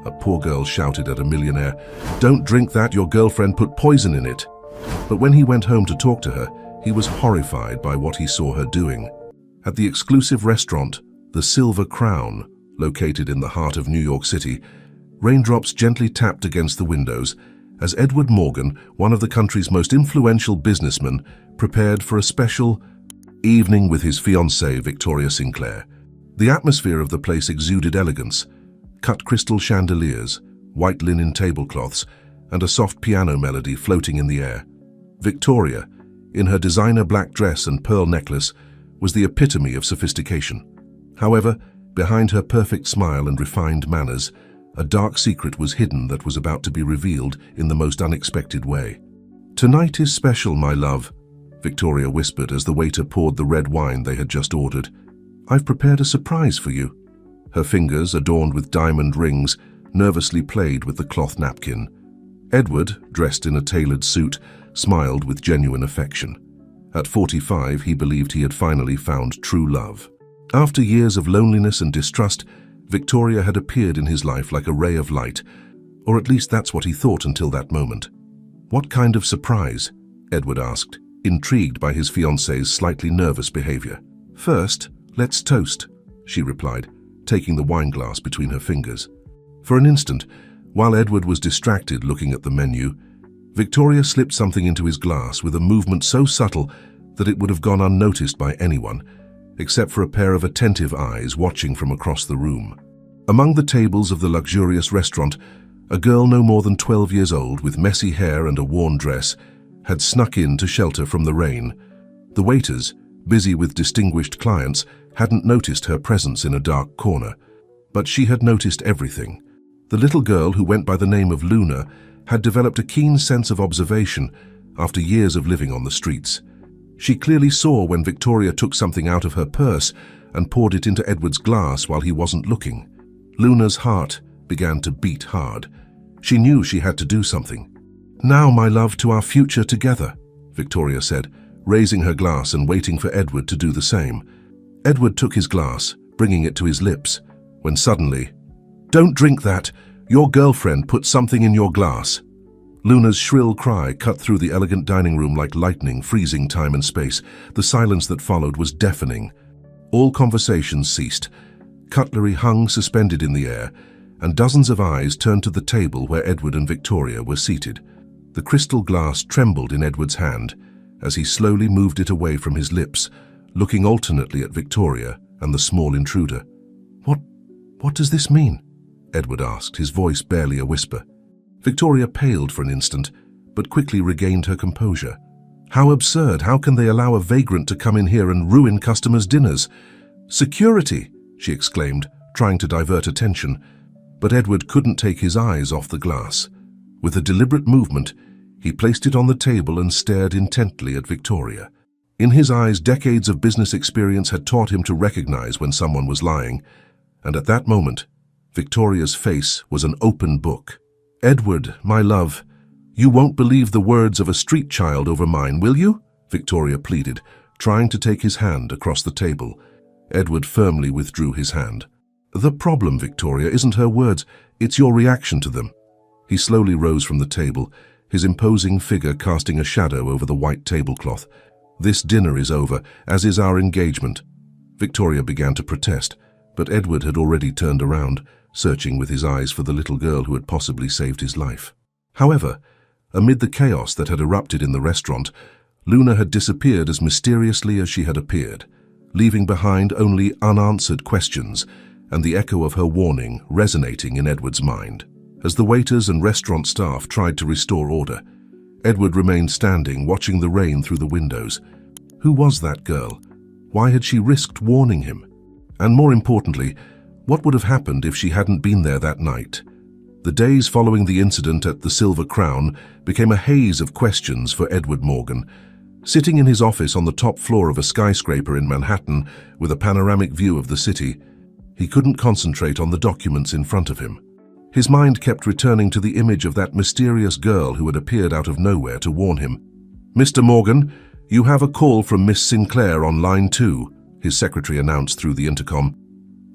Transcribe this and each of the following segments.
a poor girl shouted at a millionaire. "Don't drink that, your girlfriend put poison in it." But when he went home to talk to her, he was horrified by what he saw her doing. At the exclusive restaurant, the Silver Crown, located in the heart of New York City, raindrops gently tapped against the windows as Edward Morgan, one of the country's most influential businessmen, prepared for a special evening with his fiancée, Victoria Sinclair. The atmosphere of the place exuded elegance: cut crystal chandeliers, white linen tablecloths, and a soft piano melody floating in the air. Victoria, in her designer black dress and pearl necklace, was the epitome of sophistication. However, behind her perfect smile and refined manners, a dark secret was hidden that was about to be revealed in the most unexpected way. "Tonight is special, my love," Victoria whispered as the waiter poured the red wine they had just ordered. "I've prepared a surprise for you." Her fingers, adorned with diamond rings, nervously played with the cloth napkin. Edward, dressed in a tailored suit, smiled with genuine affection. At 45, he believed he had finally found true love. After years of loneliness and distrust, Victoria had appeared in his life like a ray of light, or at least that's what he thought until that moment. "What kind of surprise?" Edward asked, intrigued by his fiancée's slightly nervous behavior. "First, let's toast," she replied, taking the wineglass between her fingers. For an instant, while Edward was distracted looking at the menu, Victoria slipped something into his glass with a movement so subtle that it would have gone unnoticed by anyone, except for a pair of attentive eyes watching from across the room. Among the tables of the luxurious restaurant, a girl no more than 12 years old, with messy hair and a worn dress, had snuck in to shelter from the rain. The waiters, busy with distinguished clients, hadn't noticed her presence in a dark corner. But she had noticed everything. The little girl, who went by the name of Luna, had developed a keen sense of observation after years of living on the streets. She clearly saw when Victoria took something out of her purse and poured it into Edward's glass while he wasn't looking. Luna's heart began to beat hard. She knew she had to do something. "Now, my love, to our future together," Victoria said, raising her glass and waiting for Edward to do the same. Edward took his glass, bringing it to his lips, when suddenly, "Don't drink that! Your girlfriend put something in your glass." Luna's shrill cry cut through the elegant dining room like lightning, freezing time and space. The silence that followed was deafening. All conversations ceased. Cutlery hung suspended in the air, and dozens of eyes turned to the table where Edward and Victoria were seated. The crystal glass trembled in Edward's hand as he slowly moved it away from his lips, looking alternately at Victoria and the small intruder. What does this mean?" Edward asked, his voice barely a whisper. Victoria paled for an instant, but quickly regained her composure. "How absurd! How can they allow a vagrant to come in here and ruin customers' dinners?" "Security!" she exclaimed, trying to divert attention. But Edward couldn't take his eyes off the glass. With a deliberate movement, he placed it on the table and stared intently at Victoria. In his eyes, decades of business experience had taught him to recognize when someone was lying, and at that moment, Victoria's face was an open book. "Edward, my love, you won't believe the words of a street child over mine, will you?" Victoria pleaded, trying to take his hand across the table. Edward firmly withdrew his hand. "The problem, Victoria, isn't her words, it's your reaction to them." He slowly rose from the table, his imposing figure casting a shadow over the white tablecloth. "This dinner is over, as is our engagement." Victoria began to protest, but Edward had already turned around, searching with his eyes for the little girl who had possibly saved his life. However, amid the chaos that had erupted in the restaurant, Luna had disappeared as mysteriously as she had appeared, leaving behind only unanswered questions and the echo of her warning resonating in Edward's mind. As the waiters and restaurant staff tried to restore order, Edward remained standing, watching the rain through the windows. Who was that girl? Why had she risked warning him? And more importantly, what would have happened if she hadn't been there that night? The days following the incident at the Silver Crown became a haze of questions for Edward Morgan. Sitting in his office on the top floor of a skyscraper in Manhattan with a panoramic view of the city, he couldn't concentrate on the documents in front of him. His mind kept returning to the image of that mysterious girl who had appeared out of nowhere to warn him. "Mr. Morgan, you have a call from Miss Sinclair on line 2, his secretary announced through the intercom.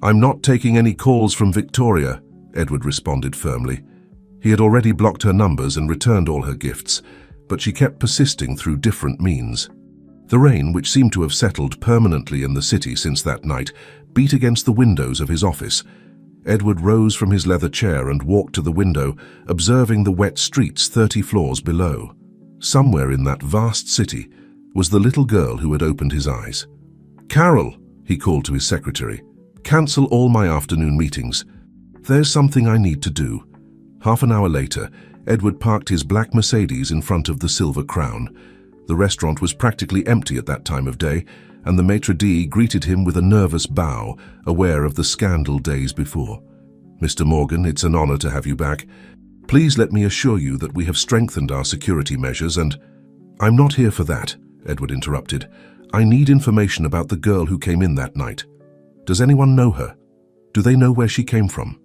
"I'm not taking any calls from Victoria," Edward responded firmly. He had already blocked her numbers and returned all her gifts, but she kept persisting through different means. The rain, which seemed to have settled permanently in the city since that night, beat against the windows of his office. Edward rose from his leather chair and walked to the window, observing the wet streets 30 floors below. Somewhere in that vast city was the little girl who had opened his eyes. "Carol," he called to his secretary, "cancel all my afternoon meetings. There's something I need to do." Half an hour later, Edward parked his black Mercedes in front of the Silver Crown. The restaurant was practically empty at that time of day, and the maitre d' greeted him with a nervous bow, aware of the scandal days before. "Mr. Morgan, it's an honor to have you back. Please let me assure you that we have strengthened our security measures and—" "I'm not here for that," Edward interrupted. "I need information about the girl who came in that night. Does anyone know her? Do they know where she came from?"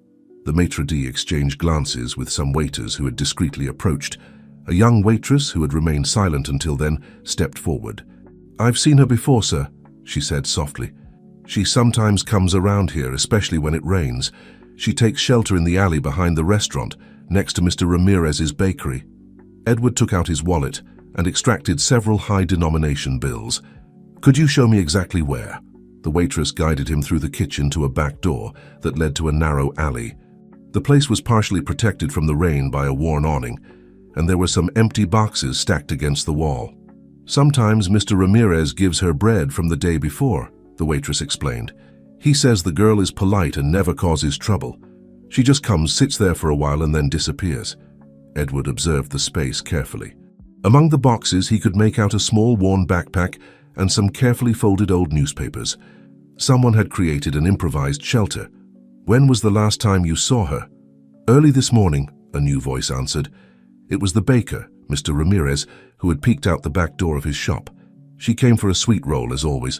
The maitre d' exchanged glances with some waiters who had discreetly approached. A young waitress, who had remained silent until then, stepped forward. "I've seen her before, sir," she said softly. "She sometimes comes around here, especially when it rains. She takes shelter in the alley behind the restaurant, next to Mr. Ramirez's bakery." Edward took out his wallet and extracted several high-denomination bills. "Could you show me exactly where?" The waitress guided him through the kitchen to a back door that led to a narrow alley. The place was partially protected from the rain by a worn awning, and there were some empty boxes stacked against the wall. "Sometimes Mr. Ramirez gives her bread from the day before," the waitress explained. "He says the girl is polite and never causes trouble. She just comes, sits there for a while, and then disappears." Edward observed the space carefully. Among the boxes, he could make out a small worn backpack and some carefully folded old newspapers. Someone had created an improvised shelter. "When was the last time you saw her?" "Early this morning," a new voice answered. It was the baker, Mr. Ramirez, who had peeked out the back door of his shop. "She came for a sweet roll, as always.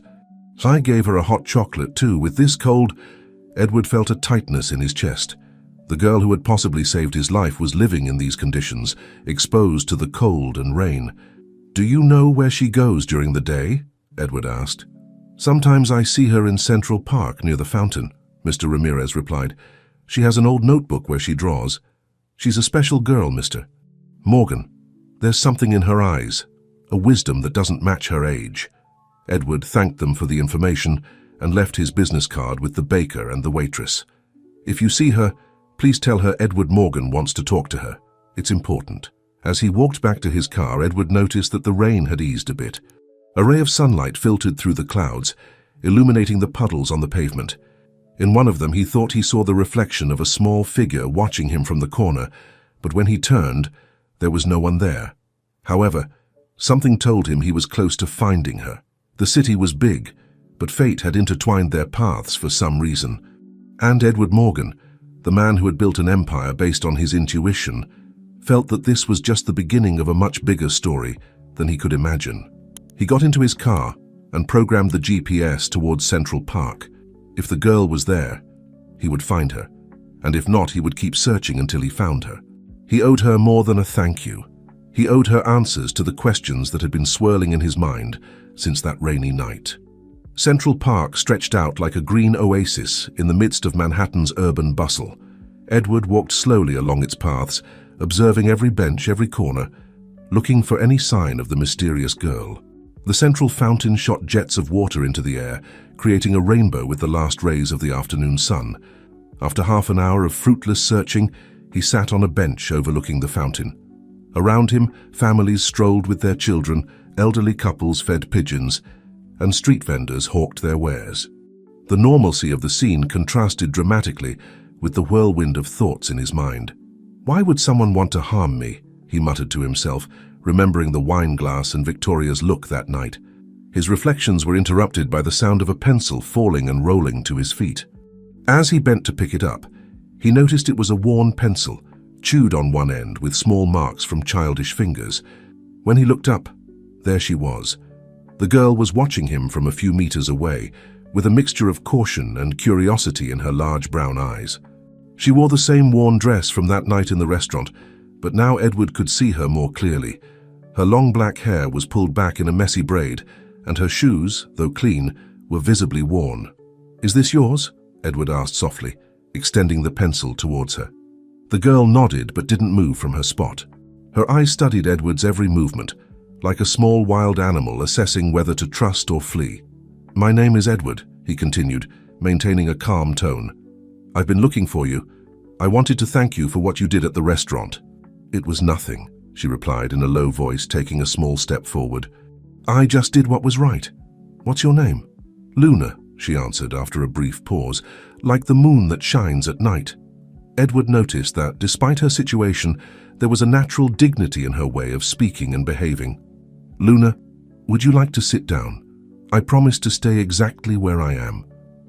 I gave her a hot chocolate, too. With this cold—" Edward felt a tightness in his chest. The girl who had possibly saved his life was living in these conditions, exposed to the cold and rain. "Do you know where she goes during the day?" Edward asked. "Sometimes I see her in Central Park near the fountain," Mr. Ramirez replied. "She has an old notebook where she draws. She's a special girl, Mr. Morgan. There's something in her eyes, a wisdom that doesn't match her age." Edward thanked them for the information and left his business card with the baker and the waitress. "If you see her, please tell her Edward Morgan wants to talk to her. It's important." As he walked back to his car, Edward noticed that the rain had eased a bit. A ray of sunlight filtered through the clouds, illuminating the puddles on the pavement. In one of them, he thought he saw the reflection of a small figure watching him from the corner, but when he turned, there was no one there. However, something told him he was close to finding her. The city was big, but fate had intertwined their paths for some reason. And Edward Morgan, the man who had built an empire based on his intuition, felt that this was just the beginning of a much bigger story than he could imagine. He got into his car and programmed the GPS towards Central Park. If the girl was there, he would find her, and if not, he would keep searching until he found her. He owed her more than a thank you. He owed her answers to the questions that had been swirling in his mind since that rainy night. Central Park stretched out like a green oasis in the midst of Manhattan's urban bustle. Edward walked slowly along its paths, observing every bench, every corner, looking for any sign of the mysterious girl. The central fountain shot jets of water into the air, creating a rainbow with the last rays of the afternoon sun. After half an hour of fruitless searching, he sat on a bench overlooking the fountain. Around him, families strolled with their children, elderly couples fed pigeons, and street vendors hawked their wares. The normalcy of the scene contrasted dramatically with the whirlwind of thoughts in his mind. "Why would someone want to harm me?" he muttered to himself, remembering the wine glass and Victoria's look that night. His reflections were interrupted by the sound of a pencil falling and rolling to his feet. As he bent to pick it up, he noticed it was a worn pencil, chewed on one end with small marks from childish fingers. When he looked up, there she was. The girl was watching him from a few meters away, with a mixture of caution and curiosity in her large brown eyes. She wore the same worn dress from that night in the restaurant, but now Edward could see her more clearly. Her long black hair was pulled back in a messy braid, and her shoes, though clean, were visibly worn. "Is this yours?" Edward asked softly, extending the pencil towards her. The girl nodded but didn't move from her spot. Her eyes studied Edward's every movement, like a small wild animal assessing whether to trust or flee. "My name is Edward," he continued, maintaining a calm tone. "I've been looking for you. I wanted to thank you for what you did at the restaurant." "It was nothing," she replied in a low voice, taking a small step forward. "I just did what was right. What's your name?" "Luna," she answered after a brief pause, "like the moon that shines at night." Edward noticed that, despite her situation, there was a natural dignity in her way of speaking and behaving. "Luna, would you like to sit down? I promise to stay exactly where I am."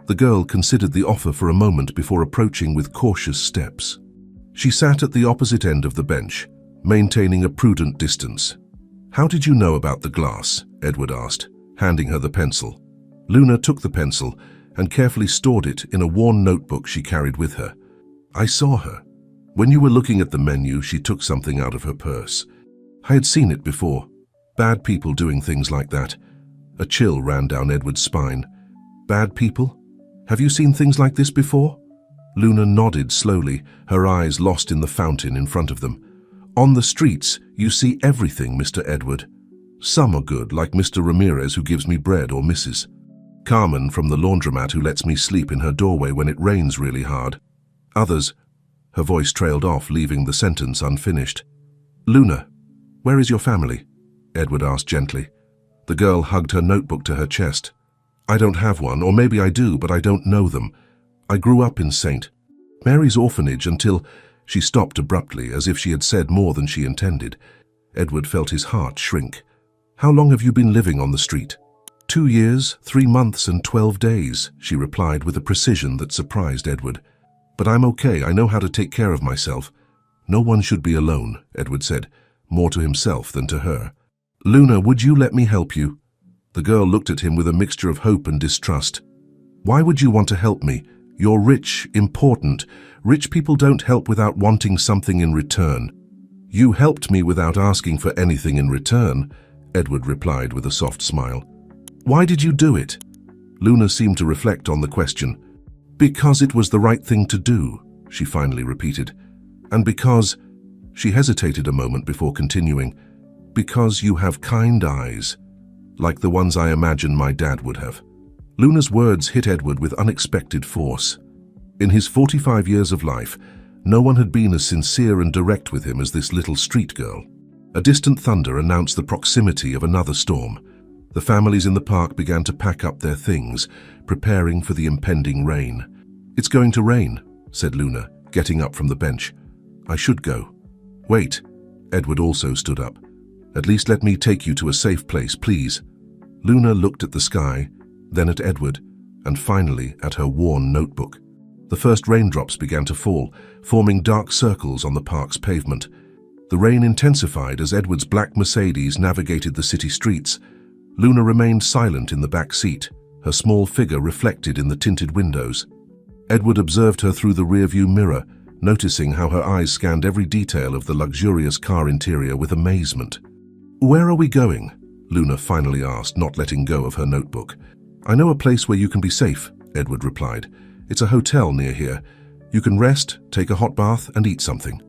The girl considered the offer for a moment before approaching with cautious steps. She sat at the opposite end of the bench, maintaining a prudent distance. "How did you know about the glass?" Edward asked, handing her the pencil. Luna took the pencil and carefully stored it in a worn notebook she carried with her. "I saw her. When you were looking at the menu, she took something out of her purse. I had seen it before. Bad people doing things like that." A chill ran down Edward's spine. "Bad people? Have you seen things like this before?" Luna nodded slowly, her eyes lost in the fountain in front of them. "On the streets, you see everything, Mr. Edward. Some are good, like Mr. Ramirez, who gives me bread, or Mrs. Carmen from the laundromat, who lets me sleep in her doorway when it rains really hard. Others—" Her voice trailed off, leaving the sentence unfinished. "Luna, where is your family?" Edward asked gently. The girl hugged her notebook to her chest. "I don't have one, or maybe I do, but I don't know them. I grew up in St. Mary's orphanage until—" She stopped abruptly, as if she had said more than she intended. Edward felt his heart shrink. "How long have you been living on the street?" 2 years, 3 months, and 12 days, she replied with a precision that surprised Edward. "But I'm okay, I know how to take care of myself." "No one should be alone," Edward said, more to himself than to her. "Luna, would you let me help you?" The girl looked at him with a mixture of hope and distrust. "Why would you want to help me? You're rich, important. Rich people don't help without wanting something in return." "You helped me without asking for anything in return," Edward replied with a soft smile. "Why did you do it?" Luna seemed to reflect on the question. "Because it was the right thing to do," she finally repeated. "And because—" She hesitated a moment before continuing. "Because you have kind eyes, like the ones I imagine my dad would have." Luna's words hit Edward with unexpected force. In his 45 years of life, no one had been as sincere and direct with him as this little street girl. A distant thunder announced the proximity of another storm. The families in the park began to pack up their things, preparing for the impending rain. "It's going to rain," said Luna, getting up from the bench. "I should go." "Wait." Edward also stood up. "At least let me take you to a safe place, please." Luna looked at the sky, then at Edward, and finally at her worn notebook. The first raindrops began to fall, forming dark circles on the park's pavement. The rain intensified as Edward's black Mercedes navigated the city streets. Luna remained silent in the back seat, her small figure reflected in the tinted windows. Edward observed her through the rearview mirror, noticing how her eyes scanned every detail of the luxurious car interior with amazement. "Where are we going?" Luna finally asked, not letting go of her notebook. "I know a place where you can be safe," Edward replied. "It's a hotel near here. You can rest, take a hot bath, and eat something."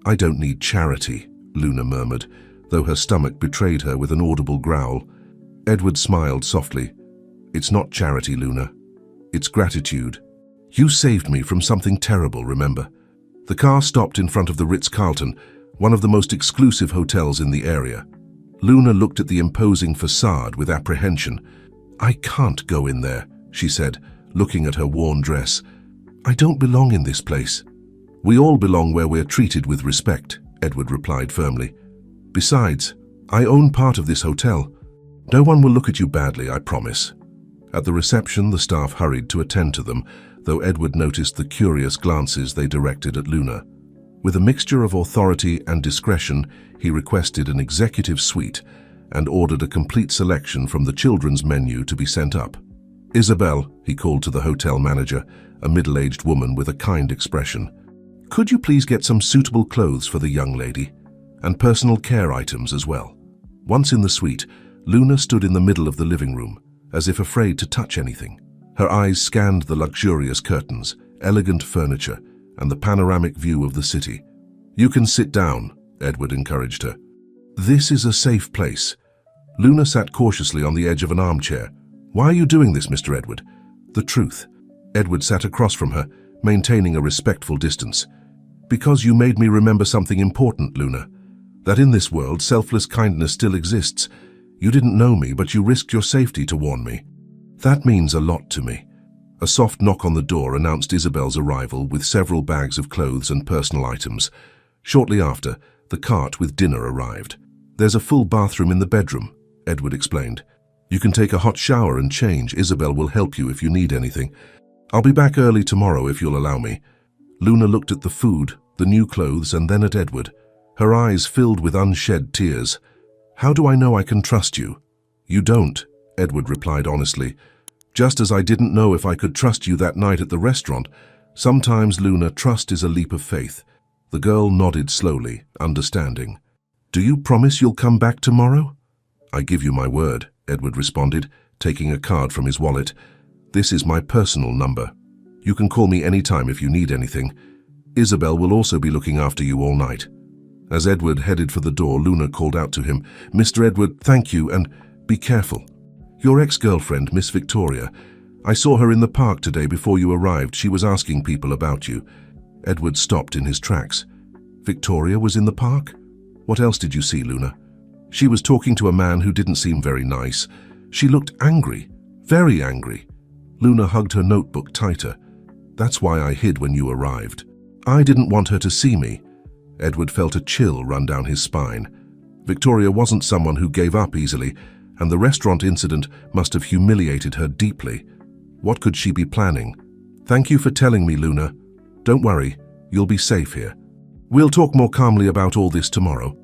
"I don't need charity," Luna murmured, though her stomach betrayed her with an audible growl. Edward smiled softly. "It's not charity, Luna. It's gratitude. You saved me from something terrible, remember?" The car stopped in front of the Ritz-Carlton, one of the most exclusive hotels in the area. Luna looked at the imposing facade with apprehension. "I can't go in there," she said, looking at her worn dress. "I don't belong in this place." "We all belong where we're treated with respect," Edward replied firmly. "Besides, I own part of this hotel. No one will look at you badly, I promise." At the reception, the staff hurried to attend to them, though Edward noticed the curious glances they directed at Luna. With a mixture of authority and discretion, he requested an executive suite and ordered a complete selection from the children's menu to be sent up. "Isabel," he called to the hotel manager, a middle-aged woman with a kind expression. "Could you please get some suitable clothes for the young lady? And personal care items as well." Once in the suite, Luna stood in the middle of the living room, as if afraid to touch anything. Her eyes scanned the luxurious curtains, elegant furniture and the panoramic view of the city. "You can sit down," Edward encouraged her. "This is a safe place." Luna sat cautiously on the edge of an armchair. "Why are you doing this, Mr. Edward?" "The truth." Edward sat across from her, maintaining a respectful distance. "Because you made me remember something important, Luna. That in this world, selfless kindness still exists. You didn't know me, but you risked your safety to warn me. That means a lot to me." A soft knock on the door announced Isabel's arrival with several bags of clothes and personal items. Shortly after, the cart with dinner arrived. "There's a full bathroom in the bedroom," Edward explained. "You can take a hot shower and change. Isabel will help you if you need anything. I'll be back early tomorrow if you'll allow me." Luna looked at the food, the new clothes, and then at Edward. Her eyes filled with unshed tears. "How do I know I can trust you?" "You don't," Edward replied honestly. "Just as I didn't know if I could trust you that night at the restaurant. Sometimes, Luna, trust is a leap of faith." The girl nodded slowly, understanding. "Do you promise you'll come back tomorrow?" "I give you my word," Edward responded, taking a card from his wallet. "This is my personal number. You can call me anytime if you need anything. Isabel will also be looking after you all night." As Edward headed for the door, Luna called out to him, "Mr. Edward, thank you, and be careful. Your ex-girlfriend, Miss Victoria. I saw her in the park today before you arrived. She was asking people about you." Edward stopped in his tracks. "Victoria was in the park? What else did you see, Luna?" "She was talking to a man who didn't seem very nice. She looked angry, very angry." Luna hugged her notebook tighter. "That's why I hid when you arrived. I didn't want her to see me." Edward felt a chill run down his spine. Victoria wasn't someone who gave up easily, and the restaurant incident must have humiliated her deeply. What could she be planning? "Thank you for telling me, Luna. Don't worry, you'll be safe here. We'll talk more calmly about all this tomorrow."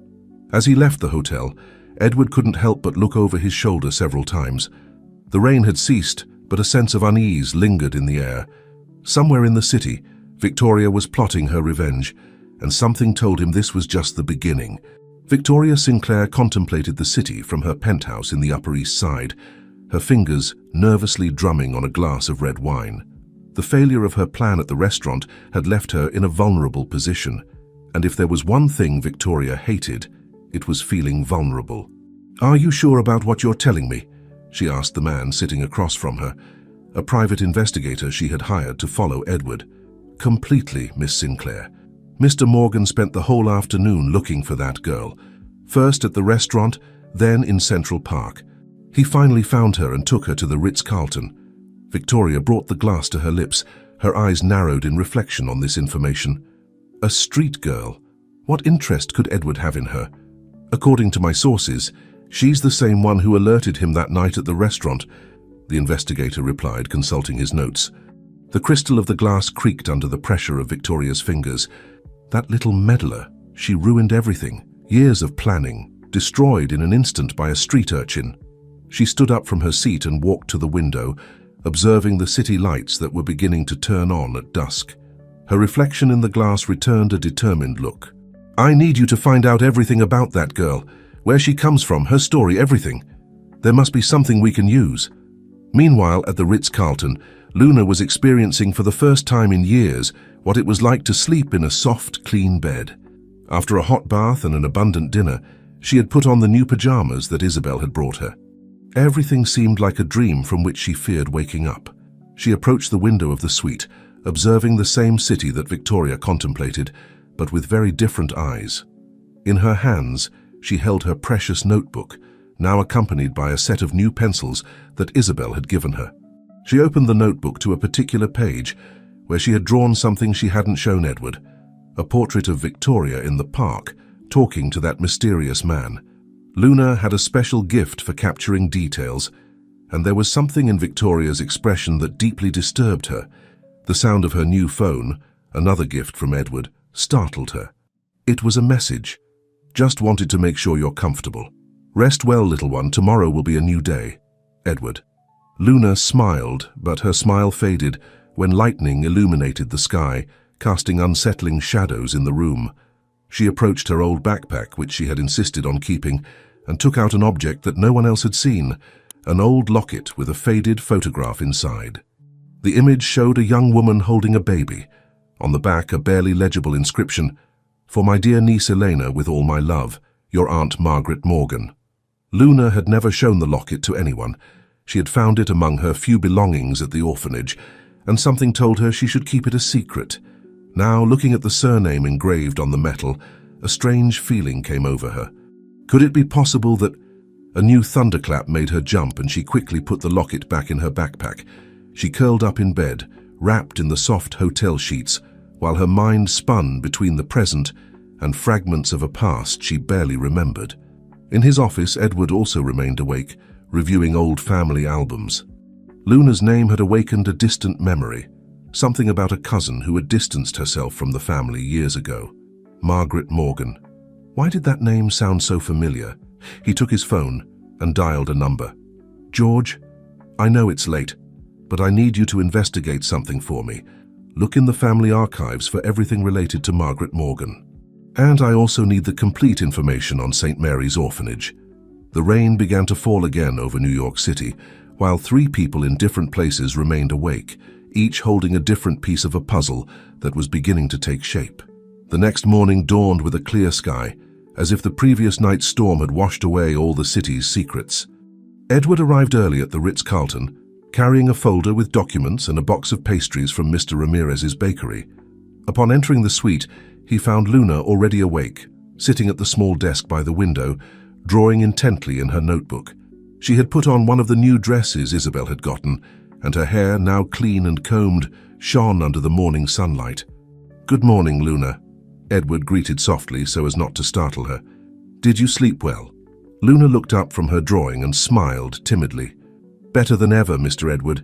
As he left the hotel, Edward couldn't help but look over his shoulder several times. The rain had ceased, but a sense of unease lingered in the air. Somewhere in the city, Victoria was plotting her revenge, and something told him this was just the beginning. Victoria Sinclair contemplated the city from her penthouse in the Upper East Side, her fingers nervously drumming on a glass of red wine. The failure of her plan at the restaurant had left her in a vulnerable position, and if there was one thing Victoria hated, it was feeling vulnerable. "Are you sure about what you're telling me?" she asked the man sitting across from her, a private investigator she had hired to follow Edward. "Completely, Miss Sinclair. Mr. Morgan spent the whole afternoon looking for that girl, first at the restaurant, then in Central Park. He finally found her and took her to the Ritz-Carlton." Victoria brought the glass to her lips, her eyes narrowed in reflection on this information. A street girl? What interest could Edward have in her? "According to my sources, she's the same one who alerted him that night at the restaurant," the investigator replied, consulting his notes. The crystal of the glass creaked under the pressure of Victoria's fingers. That little meddler, she ruined everything. Years of planning, destroyed in an instant by a street urchin. She stood up from her seat and walked to the window, observing the city lights that were beginning to turn on at dusk. Her reflection in the glass returned a determined look. "I need you to find out everything about that girl, where she comes from, her story, everything. There must be something we can use." Meanwhile, at the Ritz-Carlton, Luna was experiencing for the first time in years what it was like to sleep in a soft, clean bed. After a hot bath and an abundant dinner, she had put on the new pajamas that Isabel had brought her. Everything seemed like a dream from which she feared waking up. She approached the window of the suite, observing the same city that Victoria contemplated, but with very different eyes. In her hands, she held her precious notebook, now accompanied by a set of new pencils that Isabel had given her. She opened the notebook to a particular page where she had drawn something she hadn't shown Edward, a portrait of Victoria in the park, talking to that mysterious man. Luna had a special gift for capturing details, and there was something in Victoria's expression that deeply disturbed her. The sound of her new phone, another gift from Edward, startled her. It was a message. "Just wanted to make sure you're comfortable. Rest well, little one, tomorrow will be a new day. Edward." Luna smiled, but her smile faded when lightning illuminated the sky, casting unsettling shadows in the room. She approached her old backpack, which she had insisted on keeping, and took out an object that no one else had seen, an old locket with a faded photograph inside. The image showed a young woman holding a baby. On the back, a barely legible inscription, "For my dear niece Elena, with all my love, your Aunt Margaret Morgan." Luna had never shown the locket to anyone. She had found it among her few belongings at the orphanage, and something told her she should keep it a secret. Now, looking at the surname engraved on the metal, a strange feeling came over her. Could it be possible that a new thunderclap made her jump, and she quickly put the locket back in her backpack? She curled up in bed, wrapped in the soft hotel sheets, while her mind spun between the present and fragments of a past she barely remembered. In his office, Edward also remained awake, reviewing old family albums. Luna's name had awakened a distant memory, something about a cousin who had distanced herself from the family years ago. Margaret Morgan. Why did that name sound so familiar? He took his phone and dialed a number. "George, I know it's late, but I need you to investigate something for me. Look in the family archives for everything related to Margaret Morgan. And I also need the complete information on St. Mary's Orphanage." The rain began to fall again over New York City, while 3 people in different places remained awake, each holding a different piece of a puzzle that was beginning to take shape. The next morning dawned with a clear sky, as if the previous night's storm had washed away all the city's secrets. Edward arrived early at the Ritz-Carlton, carrying a folder with documents and a box of pastries from Mr. Ramirez's bakery. Upon entering the suite, he found Luna already awake, sitting at the small desk by the window, drawing intently in her notebook. She had put on one of the new dresses Isabel had gotten, and her hair, now clean and combed, shone under the morning sunlight. "Good morning, Luna," Edward greeted softly so as not to startle her. "Did you sleep well?" Luna looked up from her drawing and smiled timidly. "Better than ever, Mr. Edward.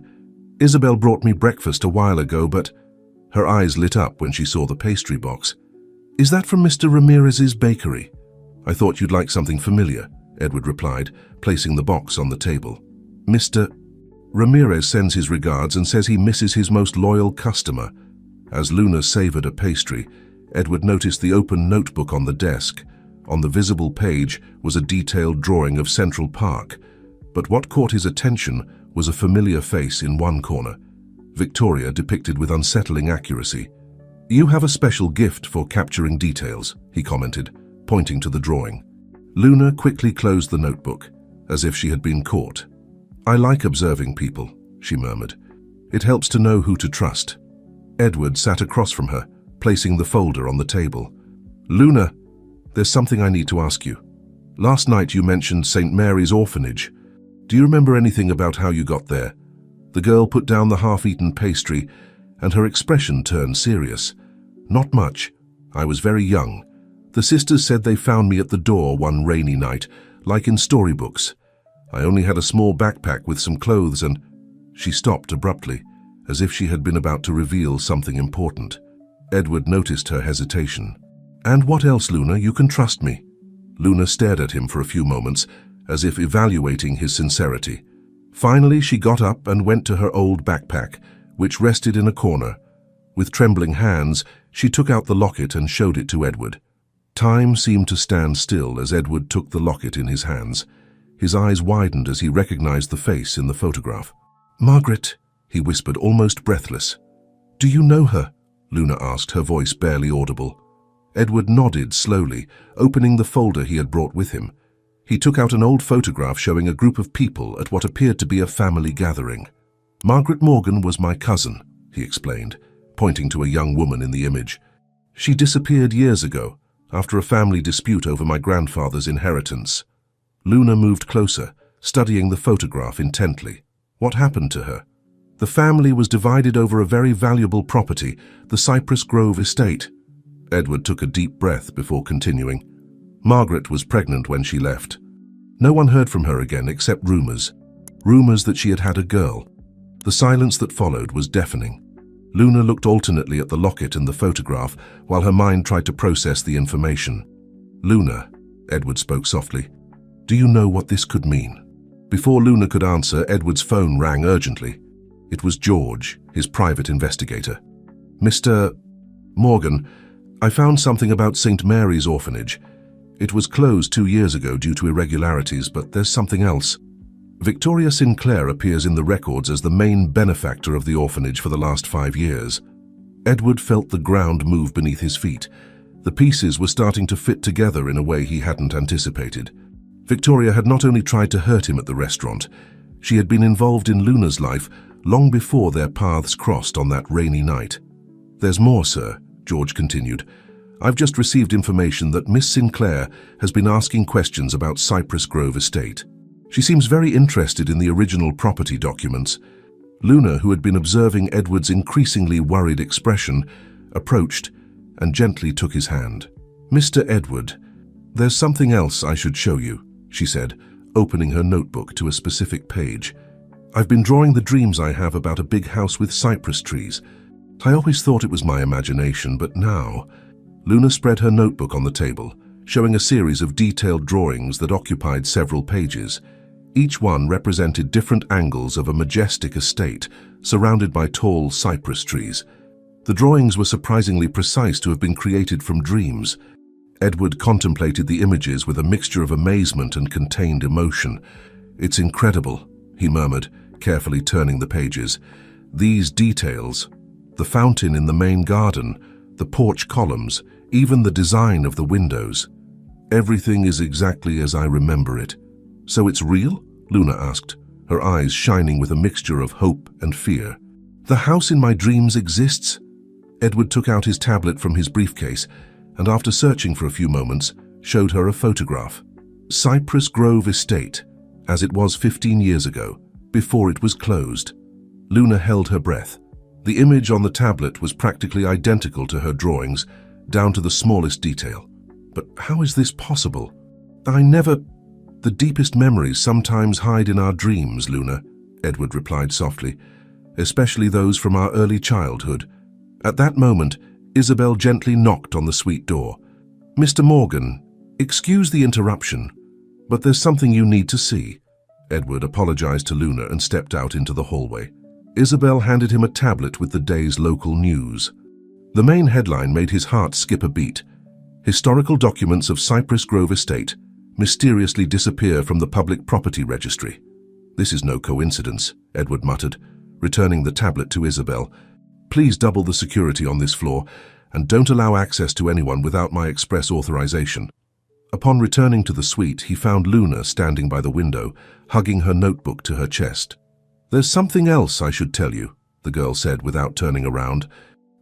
Isabel brought me breakfast a while ago, but—" Her eyes lit up when she saw the pastry box. "Is that from Mr. Ramirez's bakery?" "I thought you'd like something familiar," Edward replied, placing the box on the table. "Mr. Ramirez sends his regards and says he misses his most loyal customer." As Luna savored a pastry, Edward noticed the open notebook on the desk. On the visible page was a detailed drawing of Central Park, but what caught his attention was a familiar face in one corner, Victoria depicted with unsettling accuracy. "You have a special gift for capturing details," he commented, pointing to the drawing. Luna quickly closed the notebook, as if she had been caught. "I like observing people," she murmured. "It helps to know who to trust." Edward sat across from her, placing the folder on the table. "Luna, there's something I need to ask you. Last night you mentioned St. Mary's Orphanage. Do you remember anything about how you got there?" The girl put down the half-eaten pastry, and her expression turned serious. "Not much. I was very young. The sisters said they found me at the door one rainy night, like in storybooks. I only had a small backpack with some clothes and—" She stopped abruptly, as if she had been about to reveal something important. Edward noticed her hesitation. "And what else, Luna? You can trust me." Luna stared at him for a few moments, as if evaluating his sincerity. Finally, she got up and went to her old backpack, which rested in a corner. With trembling hands, she took out the locket and showed it to Edward. Time seemed to stand still as Edward took the locket in his hands. His eyes widened as he recognized the face in the photograph. "Margaret," he whispered, almost breathless. "Do you know her?" Luna asked, her voice barely audible. Edward nodded slowly, opening the folder he had brought with him. He took out an old photograph showing a group of people at what appeared to be a family gathering. "Margaret Morgan was my cousin," he explained, pointing to a young woman in the image. "She disappeared years ago, after a family dispute over my grandfather's inheritance." Luna moved closer, studying the photograph intently. "What happened to her?" "The family was divided over a very valuable property, the Cypress Grove estate." Edward took a deep breath before continuing. "Margaret was pregnant when she left. No one heard from her again except rumors. Rumors that she had had a girl. The silence that followed was deafening." Luna looked alternately at the locket and the photograph while her mind tried to process the information. "Luna," Edward spoke softly, "do you know what this could mean?" Before Luna could answer, Edward's phone rang urgently. It was George, his private investigator. "Mr. Morgan, I found something about St. Mary's Orphanage. It was closed 2 years ago due to irregularities, but there's something else." Victoria Sinclair appears in the records as the main benefactor of the orphanage for the last 5 years. Edward felt the ground move beneath his feet. The pieces were starting to fit together in a way he hadn't anticipated. Victoria had not only tried to hurt him at the restaurant, she had been involved in Luna's life long before their paths crossed on that rainy night. "There's more, sir," George continued. "I've just received information that Miss Sinclair has been asking questions about Cypress Grove Estate. She seems very interested in the original property documents." Luna, who had been observing Edward's increasingly worried expression, approached and gently took his hand. "Mr. Edward, there's something else I should show you," she said, opening her notebook to a specific page. "I've been drawing the dreams I have about a big house with cypress trees. I always thought it was my imagination, but now..." Luna spread her notebook on the table, showing a series of detailed drawings that occupied several pages. Each one represented different angles of a majestic estate surrounded by tall cypress trees. The drawings were surprisingly precise to have been created from dreams. Edward contemplated the images with a mixture of amazement and contained emotion. "It's incredible," he murmured, carefully turning the pages. "These details, the fountain in the main garden, the porch columns, even the design of the windows. Everything is exactly as I remember it." "So it's real?" Luna asked, her eyes shining with a mixture of hope and fear. "The house in my dreams exists?" Edward took out his tablet from his briefcase and, after searching for a few moments, showed her a photograph. Cypress Grove Estate, as it was 15 years ago, before it was closed. Luna held her breath. The image on the tablet was practically identical to her drawings, down to the smallest detail. "But how is this possible?" "The deepest memories sometimes hide in our dreams, Luna," Edward replied softly, "especially those from our early childhood." At that moment, Isabel gently knocked on the suite door. "Mr. Morgan, excuse the interruption, but there's something you need to see." Edward apologized to Luna and stepped out into the hallway. Isabel handed him a tablet with the day's local news. The main headline made his heart skip a beat. "Historical documents of Cypress Grove Estate mysteriously disappear from the public property registry." "This is no coincidence," Edward muttered, returning the tablet to Isabel. "Please double the security on this floor and don't allow access to anyone without my express authorization." Upon returning to the suite, he found Luna standing by the window, hugging her notebook to her chest. "There's something else I should tell you," the girl said without turning around.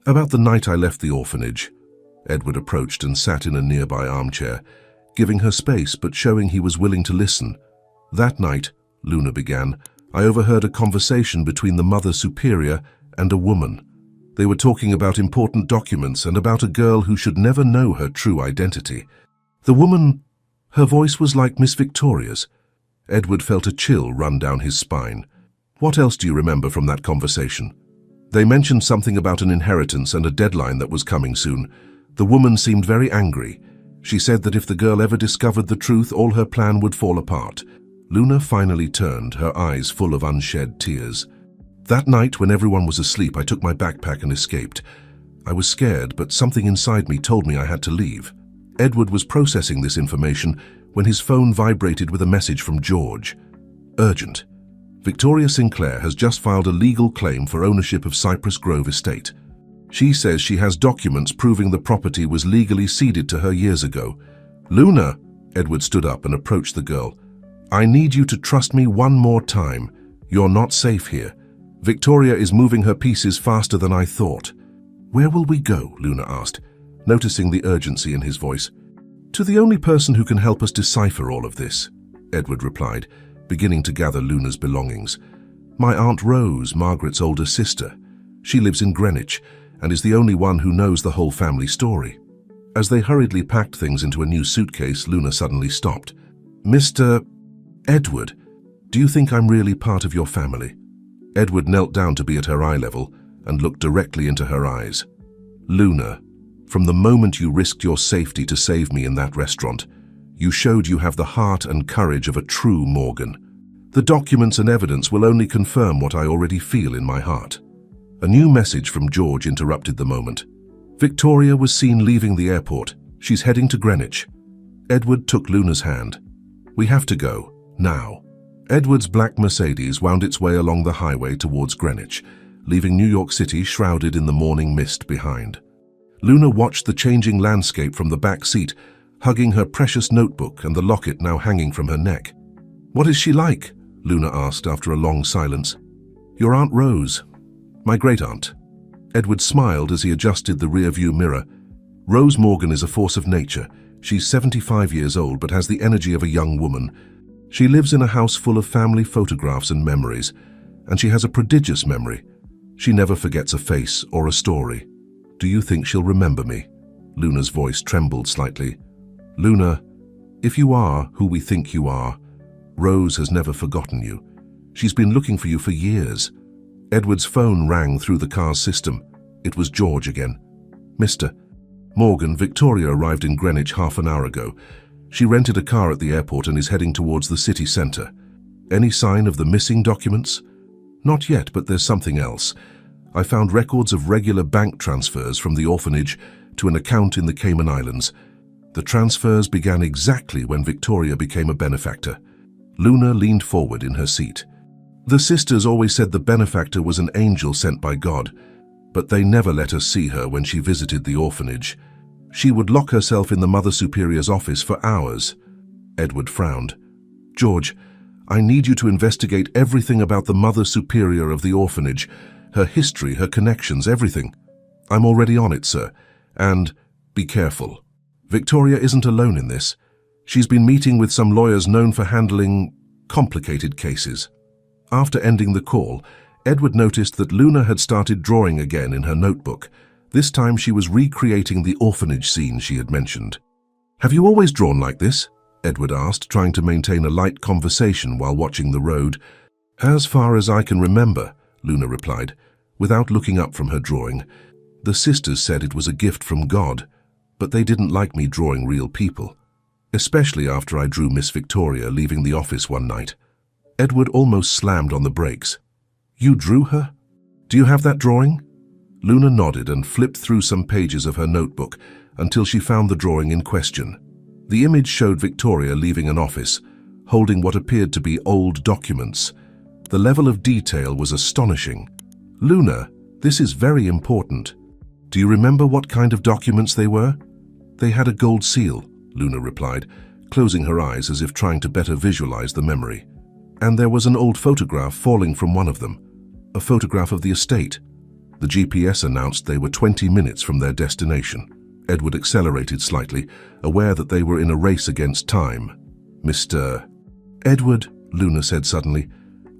"About the night I left the orphanage." Edward approached and sat in a nearby armchair, giving her space but showing he was willing to listen. "That night," Luna began, "I overheard a conversation between the Mother Superior and a woman. They were talking about important documents and about a girl who should never know her true identity. The woman, her voice was like Miss Victoria's." Edward felt a chill run down his spine. "What else do you remember from that conversation?" "They mentioned something about an inheritance and a deadline that was coming soon. The woman seemed very angry. She said that if the girl ever discovered the truth, all her plan would fall apart." Luna finally turned, her eyes full of unshed tears. "That night, when everyone was asleep, I took my backpack and escaped. I was scared, but something inside me told me I had to leave." Edward was processing this information when his phone vibrated with a message from George. "Urgent. Victoria Sinclair has just filed a legal claim for ownership of Cypress Grove Estate. She says she has documents proving the property was legally ceded to her years ago." "Luna," Edward stood up and approached the girl. "I need you to trust me one more time. You're not safe here. Victoria is moving her pieces faster than I thought." "Where will we go?" Luna asked, noticing the urgency in his voice. "To the only person who can help us decipher all of this," Edward replied, beginning to gather Luna's belongings. "My Aunt Rose, Margaret's older sister. She lives in Greenwich and is the only one who knows the whole family story." As they hurriedly packed things into a new suitcase, Luna suddenly stopped. "Mr. Edward, do you think I'm really part of your family?" Edward knelt down to be at her eye level and looked directly into her eyes. "Luna, from the moment you risked your safety to save me in that restaurant, you showed you have the heart and courage of a true Morgan. The documents and evidence will only confirm what I already feel in my heart." A new message from George interrupted the moment. "Victoria was seen leaving the airport. She's heading to Greenwich." Edward took Luna's hand. "We have to go, now." Edward's black Mercedes wound its way along the highway towards Greenwich, leaving New York City shrouded in the morning mist behind. Luna watched the changing landscape from the back seat, hugging her precious notebook and the locket now hanging from her neck. "What is she like?" Luna asked after a long silence. "Your Aunt Rose. My great-aunt." Edward smiled as he adjusted the rear-view mirror. "Rose Morgan is a force of nature. She's 75 years old but has the energy of a young woman. She lives in a house full of family photographs and memories, and she has a prodigious memory. She never forgets a face or a story. Do you think she'll remember me?" Luna's voice trembled slightly. "Luna, if you are who we think you are, Rose has never forgotten you. She's been looking for you for years." Edward's phone rang through the car's system. It was George again. "Mr. Morgan, Victoria arrived in Greenwich half an hour ago. She rented a car at the airport and is heading towards the city centre. Any sign of the missing documents?" "Not yet, but there's something else. I found records of regular bank transfers from the orphanage to an account in the Cayman Islands. The transfers began exactly when Victoria became a benefactor." Luna leaned forward in her seat. "The sisters always said the benefactor was an angel sent by God, but they never let us see her when she visited the orphanage. She would lock herself in the Mother Superior's office for hours." Edward frowned. "George, I need you to investigate everything about the Mother Superior of the orphanage, her history, her connections, everything." "I'm already on it, sir. And be careful. Victoria isn't alone in this. She's been meeting with some lawyers known for handling complicated cases." After ending the call, Edward noticed that Luna had started drawing again in her notebook. This time she was recreating the orphanage scene she had mentioned. "Have you always drawn like this?" Edward asked, trying to maintain a light conversation while watching the road. "As far as I can remember," Luna replied, without looking up from her drawing. "The sisters said it was a gift from God, but they didn't like me drawing real people, especially after I drew Miss Victoria leaving the office one night." Edward almost slammed on the brakes. "You drew her? Do you have that drawing?" Luna nodded and flipped through some pages of her notebook until she found the drawing in question. The image showed Victoria leaving an office, holding what appeared to be old documents. The level of detail was astonishing. "Luna, this is very important. Do you remember what kind of documents they were?" "They had a gold seal," Luna replied, closing her eyes as if trying to better visualize the memory. "And there was an old photograph falling from one of them, a photograph of the estate. The GPS announced they were 20 minutes from their destination." Edward accelerated slightly, aware that they were in a race against time. "Mr. Edward," Luna said suddenly,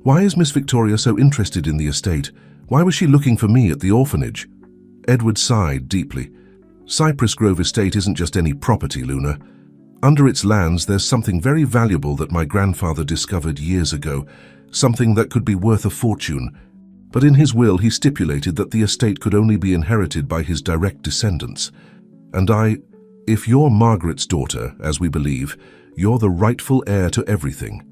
"why is Miss Victoria so interested in the estate? Why was she looking for me at the orphanage?" Edward sighed deeply. "Cypress Grove Estate isn't just any property, Luna. Under its lands there's something very valuable that my grandfather discovered years ago, something that could be worth a fortune. But in his will he stipulated that the estate could only be inherited by his direct descendants. And if you're Margaret's daughter, as we believe, you're the rightful heir to everything.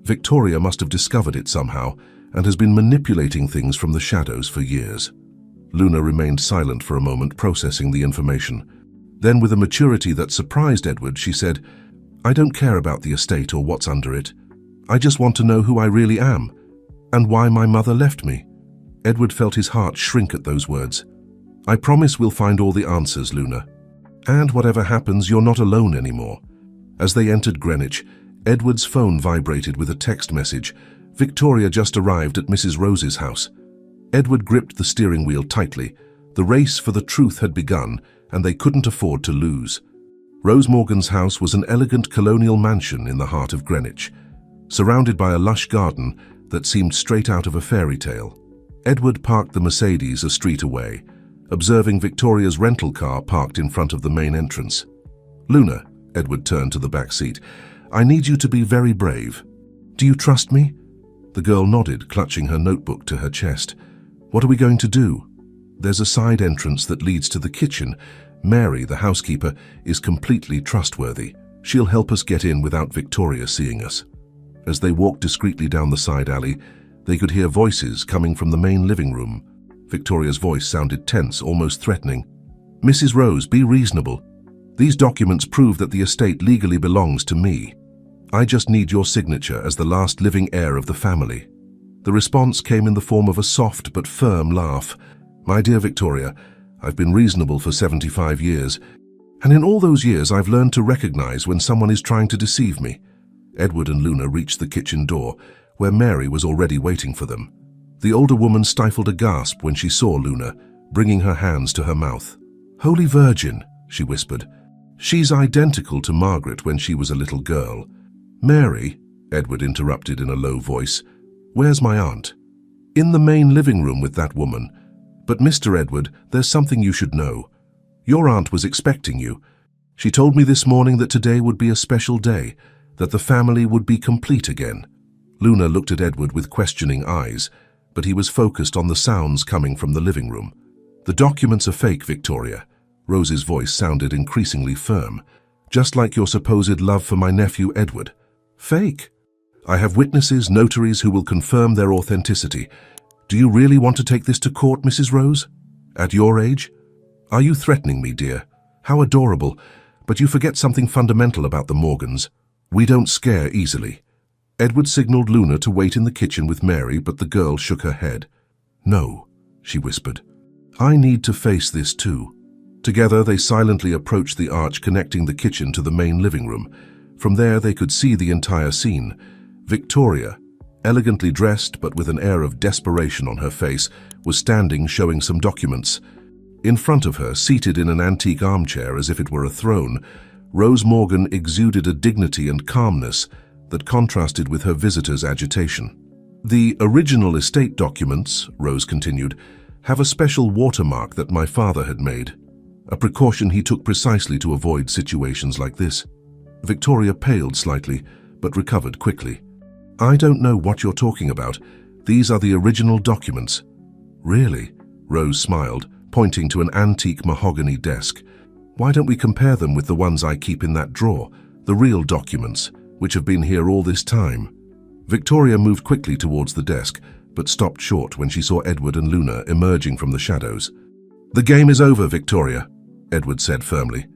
Victoria must have discovered it somehow and has been manipulating things from the shadows for years." Luna remained silent for a moment, processing the information. Then, with a maturity that surprised Edward, she said, "I don't care about the estate or what's under it. I just want to know who I really am and why my mother left me." Edward felt his heart shrink at those words. "I promise we'll find all the answers, Luna. And whatever happens, you're not alone anymore." As they entered Greenwich, Edward's phone vibrated with a text message. Victoria just arrived at Mrs. Rose's house. Edward gripped the steering wheel tightly. The race for the truth had begun, and they couldn't afford to lose. Rose Morgan's house was an elegant colonial mansion in the heart of Greenwich, surrounded by a lush garden that seemed straight out of a fairy tale. Edward parked the Mercedes a street away, observing Victoria's rental car parked in front of the main entrance. "Luna," Edward turned to the back seat, "I need you to be very brave. Do you trust me?" The girl nodded, clutching her notebook to her chest. "What are we going to do?" "There's a side entrance that leads to the kitchen. Mary, the housekeeper, is completely trustworthy. She'll help us get in without Victoria seeing us." As they walked discreetly down the side alley, they could hear voices coming from the main living room. Victoria's voice sounded tense, almost threatening. "Mrs. Rose, be reasonable. These documents prove that the estate legally belongs to me." I just need your signature as the last living heir of the family." The response came in the form of a soft but firm laugh. "My dear Victoria, I've been reasonable for 75 years, and in all those years I've learned to recognize when someone is trying to deceive me." Edward and Luna reached the kitchen door, where Mary was already waiting for them. The older woman stifled a gasp when she saw Luna, bringing her hands to her mouth. "Holy Virgin," she whispered. "She's identical to Margaret when she was a little girl." "Mary," Edward interrupted in a low voice, "where's my aunt?" "In the main living room with that woman. But Mr. Edward, there's something you should know. Your aunt was expecting you. She told me this morning that today would be a special day, that the family would be complete again." Luna looked at Edward with questioning eyes, but he was focused on the sounds coming from the living room. "The documents are fake, Victoria." Rose's voice sounded increasingly firm. "Just like your supposed love for my nephew Edward." "Fake? I have witnesses, notaries who will confirm their authenticity. Do you really want to take this to court, Mrs. Rose? At your age? Are you threatening me, dear? How adorable. But you forget something fundamental about the Morgans. We don't scare easily." Edward signaled Luna to wait in the kitchen with Mary, but the girl shook her head. "No," she whispered. "I need to face this too." Together they silently approached the arch connecting the kitchen to the main living room. From there they could see the entire scene. Victoria, elegantly dressed but with an air of desperation on her face, was standing showing some documents. In front of her, seated in an antique armchair as if it were a throne, Rose Morgan exuded a dignity and calmness that contrasted with her visitor's agitation. "The original estate documents," Rose continued, "have a special watermark that my father had made, a precaution he took precisely to avoid situations like this." Victoria paled slightly, but recovered quickly. "I don't know what you're talking about. These are the original documents." "Really?" Rose smiled, pointing to an antique mahogany desk. "Why don't we compare them with the ones I keep in that drawer, the real documents, which have been here all this time?" Victoria moved quickly towards the desk, but stopped short when she saw Edward and Luna emerging from the shadows. "The game is over, Victoria," Edward said firmly.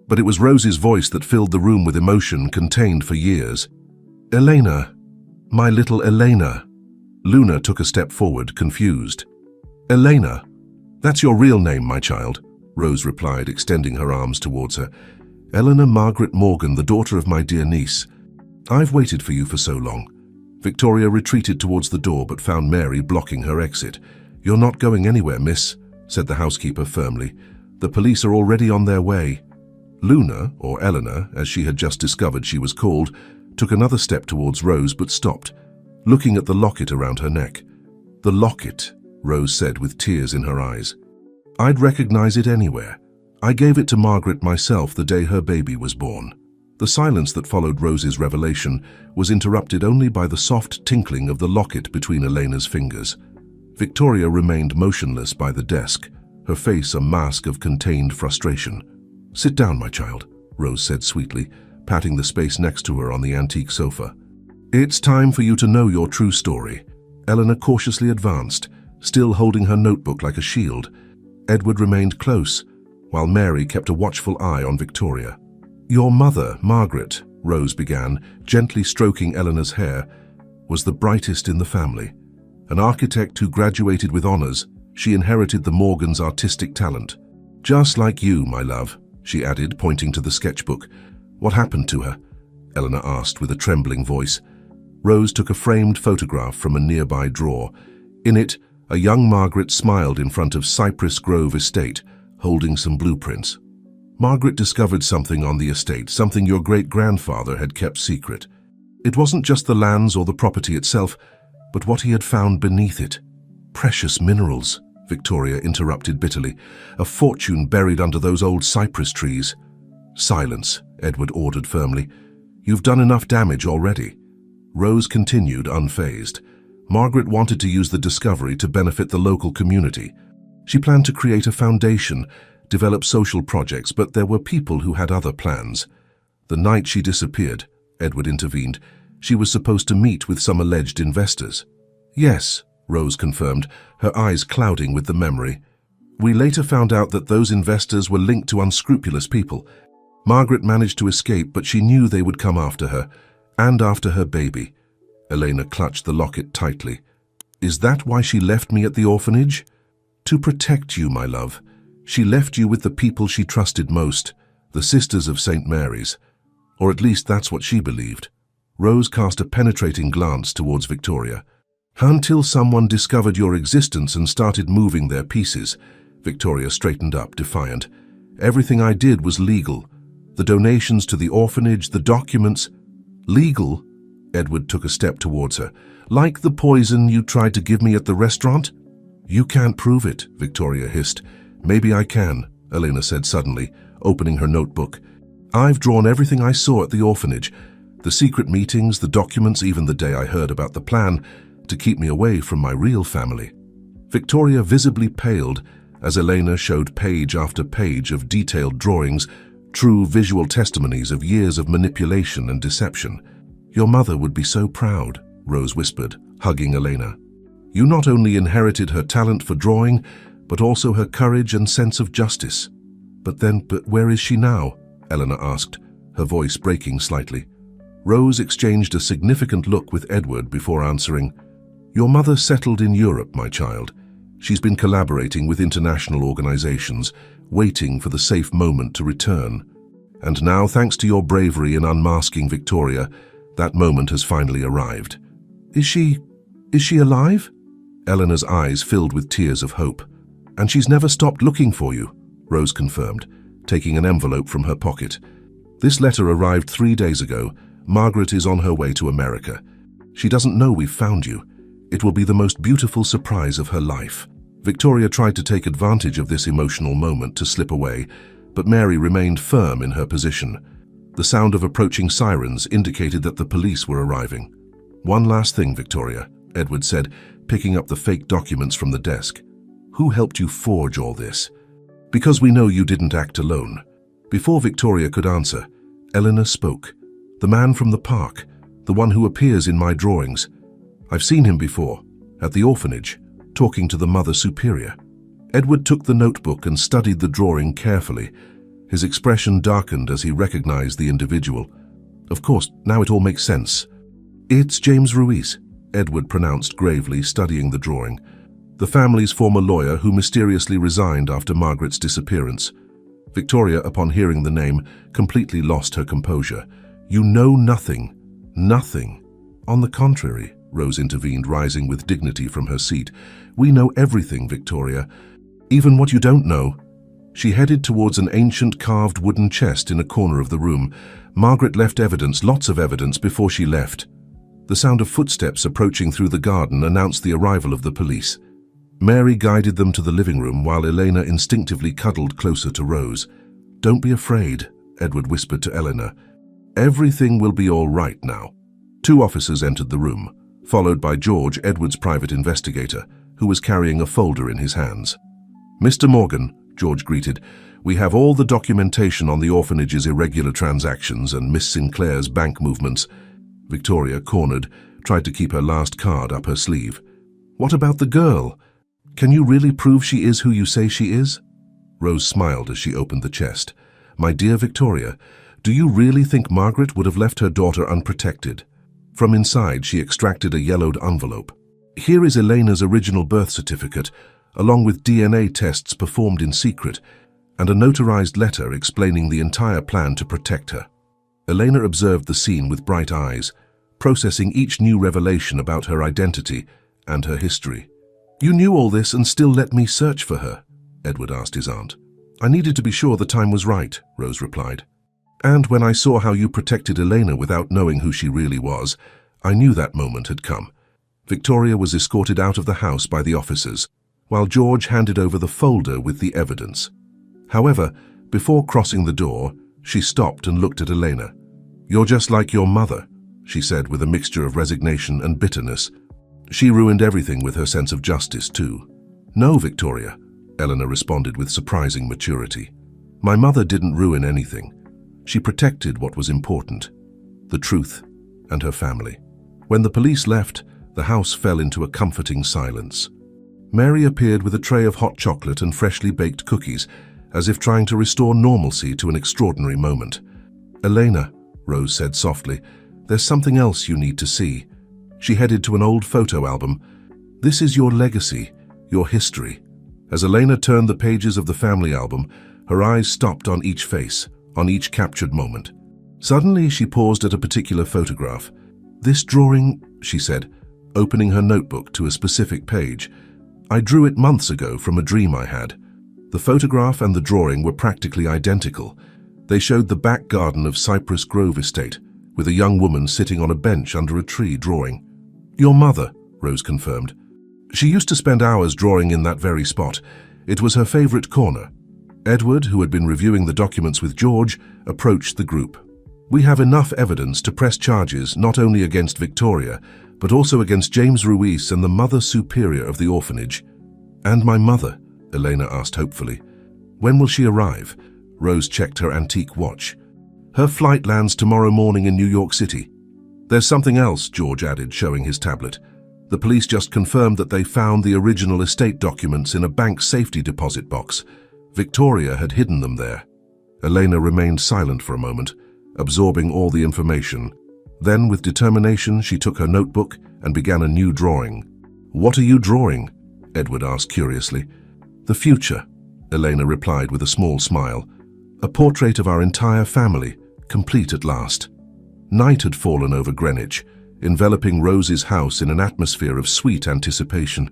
But it was Rose's voice that filled the room with emotion contained for years. "Elena, my little Elena." Luna took a step forward, confused. "Elena, that's your real name, my child," Rose replied, extending her arms towards her. "Eleanor Margaret Morgan, the daughter of my dear niece. I've waited for you for so long." Victoria retreated towards the door but found Mary blocking her exit. "You're not going anywhere, miss," said the housekeeper firmly. "The police are already on their way." Luna, or Eleanor, as she had just discovered she was called, took another step towards Rose but stopped, looking at the locket around her neck. "The locket," Rose said with tears in her eyes. "I'd recognize it anywhere. I gave it to Margaret myself the day her baby was born." The silence that followed Rose's revelation was interrupted only by the soft tinkling of the locket between Elena's fingers. Victoria remained motionless by the desk, her face a mask of contained frustration. "Sit down, my child," Rose said sweetly, patting the space next to her on the antique sofa. "It's time for you to know your true story." Eleanor cautiously advanced, still holding her notebook like a shield. Edward remained close, while Mary kept a watchful eye on Victoria. "Your mother, Margaret," Rose began, gently stroking Eleanor's hair, "was the brightest in the family. An architect who graduated with honors, she inherited the Morgans' artistic talent. Just like you, my love," she added, pointing to the sketchbook. "What happened to her?" Eleanor asked with a trembling voice. Rose took a framed photograph from a nearby drawer. In it, a young Margaret smiled in front of Cypress Grove Estate, holding some blueprints. "Margaret discovered something on the estate, something your great-grandfather had kept secret. It wasn't just the lands or the property itself, but what he had found beneath it. Precious minerals," Victoria interrupted bitterly. "A fortune buried under those old cypress trees." "Silence," Edward ordered firmly. "You've done enough damage already." Rose continued unfazed. Margaret wanted to use the discovery to benefit the local community. She planned to create a foundation, develop social projects, but there were people who had other plans. "The night she disappeared," Edward intervened, "she was supposed to meet with some alleged investors." "Yes," Rose confirmed, her eyes clouding with the memory. "We later found out that those investors were linked to unscrupulous people. Margaret managed to escape, but she knew they would come after her. And after her baby. Elena clutched the locket tightly. Is that why she left me at the orphanage? To protect you, my love. She left you with the people she trusted most, the Sisters of St. Mary's. Or at least that's what she believed. Rose cast a penetrating glance towards Victoria. Until someone discovered your existence and started moving their pieces. Victoria straightened up, defiant. Everything I did was legal. The donations to the orphanage, the documents. Legal? Edward took a step towards her. Like the poison you tried to give me at the restaurant? You can't prove it, Victoria hissed. Maybe I can, Elena said suddenly, opening her notebook. I've drawn everything I saw at the orphanage. The secret meetings, the documents, even the day I heard about the plan to keep me away from my real family. Victoria visibly paled as Elena showed page after page of detailed drawings, true visual testimonies of years of manipulation and deception. Your mother would be so proud, Rose whispered, hugging Elena. You not only inherited her talent for drawing, but also her courage and sense of justice. But where is she now? Elena asked, her voice breaking slightly. Rose exchanged a significant look with Edward before answering. Your mother settled in Europe, my child. She's been collaborating with international organizations, waiting for the safe moment to return. And now, thanks to your bravery in unmasking Victoria, that moment has finally arrived. Is she alive? Eleanor's eyes filled with tears of hope. And she's never stopped looking for you, Rose confirmed, taking an envelope from her pocket. This letter arrived 3 days ago. Margaret is on her way to America. She doesn't know we've found you. It will be the most beautiful surprise of her life. Victoria tried to take advantage of this emotional moment to slip away, but Mary remained firm in her position. The sound of approaching sirens indicated that the police were arriving. One last thing, Victoria, Edward said, picking up the fake documents from the desk. Who helped you forge all this? Because we know you didn't act alone. Before Victoria could answer, Eleanor spoke. The man from the park, the one who appears in my drawings. I've seen him before, at the orphanage, talking to the Mother Superior. Edward took the notebook and studied the drawing carefully. His expression darkened as he recognized the individual. Of course, now it all makes sense. It's James Ruiz, Edward pronounced gravely, studying the drawing. The family's former lawyer who mysteriously resigned after Margaret's disappearance. Victoria, upon hearing the name, completely lost her composure. You know nothing. Nothing. On the contrary, Rose intervened, rising with dignity from her seat. We know everything, Victoria. Even what you don't know. She headed towards an ancient carved wooden chest in a corner of the room. Margaret left evidence, lots of evidence, before she left. The sound of footsteps approaching through the garden announced the arrival of the police. Mary guided them to the living room while Elena instinctively cuddled closer to Rose. Don't be afraid, Edward whispered to Eleanor. Everything will be all right now. 2 officers entered the room, followed by George, Edward's private investigator, who was carrying a folder in his hands. Mr. Morgan, George greeted, we have all the documentation on the orphanage's irregular transactions and Miss Sinclair's bank movements. Victoria, cornered, tried to keep her last card up her sleeve. What about the girl? Can you really prove she is who you say she is? Rose smiled as she opened the chest. My dear Victoria, do you really think Margaret would have left her daughter unprotected? From inside, she extracted a yellowed envelope. Here is Elena's original birth certificate, along with DNA tests performed in secret, and a notarized letter explaining the entire plan to protect her. Elena observed the scene with bright eyes, processing each new revelation about her identity and her history. You knew all this and still let me search for her? Edward asked his aunt. I needed to be sure the time was right, Rose replied. And when I saw how you protected Elena without knowing who she really was, I knew that moment had come. Victoria was escorted out of the house by the officers, while George handed over the folder with the evidence. However, before crossing the door, she stopped and looked at Elena. You're just like your mother, she said with a mixture of resignation and bitterness. She ruined everything with her sense of justice, too. No, Victoria, Eleanor responded with surprising maturity. My mother didn't ruin anything. She protected what was important, the truth and her family. When the police left, the house fell into a comforting silence. Mary appeared with a tray of hot chocolate and freshly baked cookies, as if trying to restore normalcy to an extraordinary moment. Elena, Rose said softly, There's something else you need to see." She headed to an old photo album. "This is your legacy, your history." As Elena turned the pages of the family album, her eyes stopped on each face, on each captured moment. Suddenly, she paused at a particular photograph. "This drawing," she said, opening her notebook to a specific page. "I drew it months ago from a dream I had." The photograph and the drawing were practically identical. They showed the back garden of Cypress Grove Estate, with a young woman sitting on a bench under a tree drawing. "Your mother," Rose confirmed. "She used to spend hours drawing in that very spot. It was her favorite corner." Edward, who had been reviewing the documents with George, approached the group. "We have enough evidence to press charges not only against Victoria, but also against James Ruiz and the Mother Superior of the orphanage." "And my mother?" Elena asked hopefully. "When will she arrive?" Rose checked her antique watch. "Her flight lands tomorrow morning in New York City." "There's something else," George added, showing his tablet. "The police just confirmed that they found the original estate documents in a bank safety deposit box. Victoria had hidden them there." Elena remained silent for a moment, absorbing all the information. Then, with determination, she took her notebook and began a new drawing. "What are you drawing?" Edward asked curiously. "The future," Elena replied with a small smile. "A portrait of our entire family, complete at last." Night had fallen over Greenwich, enveloping Rose's house in an atmosphere of sweet anticipation.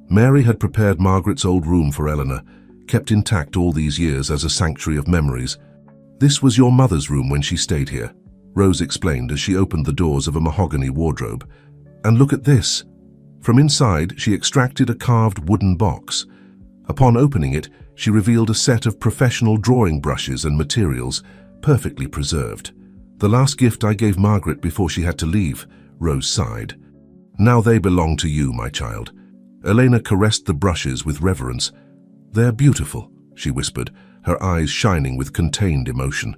Mary had prepared Margaret's old room for Eleanor, kept intact all these years as a sanctuary of memories. "This was your mother's room when she stayed here," Rose explained as she opened the doors of a mahogany wardrobe. "And look at this." From inside, she extracted a carved wooden box. Upon opening it, she revealed a set of professional drawing brushes and materials, perfectly preserved. "The last gift I gave Margaret before she had to leave," Rose sighed. "Now they belong to you, my child." Elena caressed the brushes with reverence. "They're beautiful," she whispered, her eyes shining with contained emotion.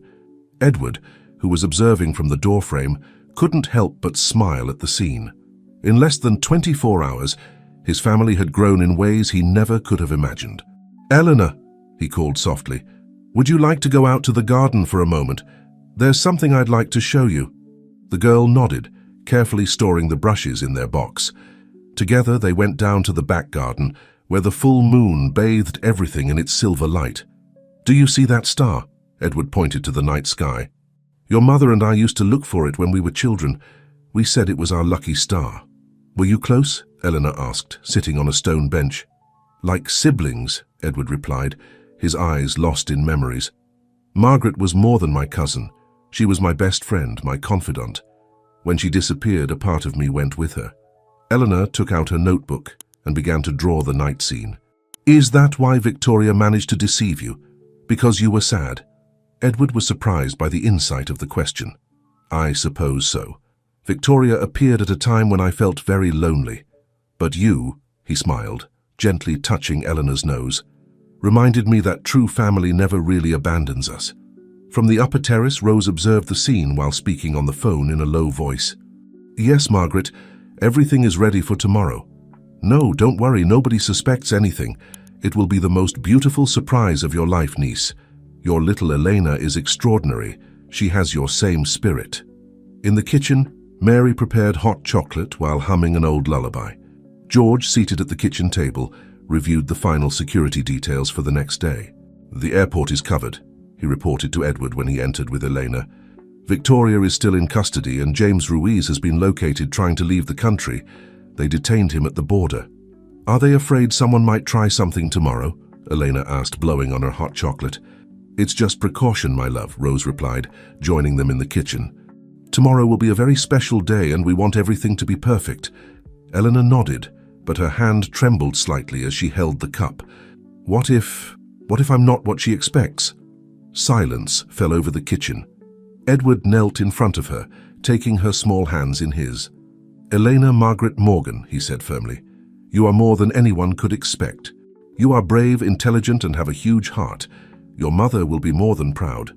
Edward, who was observing from the doorframe, couldn't help but smile at the scene. In less than 24 hours, his family had grown in ways he never could have imagined. "Eleanor," he called softly, "would you like to go out to the garden for a moment? There's something I'd like to show you." The girl nodded, carefully storing the brushes in their box. Together they went down to the back garden, where the full moon bathed everything in its silver light. "Do you see that star?" Edward pointed to the night sky. "Your mother and I used to look for it when we were children. We said it was our lucky star." "Were you close?" Eleanor asked, sitting on a stone bench. "Like siblings," Edward replied, his eyes lost in memories. "Margaret was more than my cousin. She was my best friend, my confidant. When she disappeared, a part of me went with her." Eleanor took out her notebook and began to draw the night scene. "Is that why Victoria managed to deceive you? Because you were sad?" Edward was surprised by the insight of the question. "I suppose so. Victoria appeared at a time when I felt very lonely. But you," he smiled, gently touching Eleanor's nose, "reminded me that true family never really abandons us." From the upper terrace, Rose observed the scene while speaking on the phone in a low voice. "Yes, Margaret, everything is ready for tomorrow." "No, don't worry, nobody suspects anything. It will be the most beautiful surprise of your life, niece. Your little Elena is extraordinary. She has your same spirit." In the kitchen, Mary prepared hot chocolate while humming an old lullaby. George, seated at the kitchen table, reviewed the final security details for the next day. "The airport is covered," he reported to Edward when he entered with Elena. "Victoria is still in custody and James Ruiz has been located trying to leave the country. They detained him at the border." "Are they afraid someone might try something tomorrow?" Elena asked, blowing on her hot chocolate. "It's just precaution, my love," Rose replied, joining them in the kitchen. "Tomorrow will be a very special day and we want everything to be perfect." Eleanor nodded, but her hand trembled slightly as she held the cup. What if I'm not what she expects?" Silence fell over the kitchen. Edward knelt in front of her, taking her small hands in his. "Elena Margaret Morgan," he said firmly, "you are more than anyone could expect. You are brave, intelligent, and have a huge heart. Your mother will be more than proud.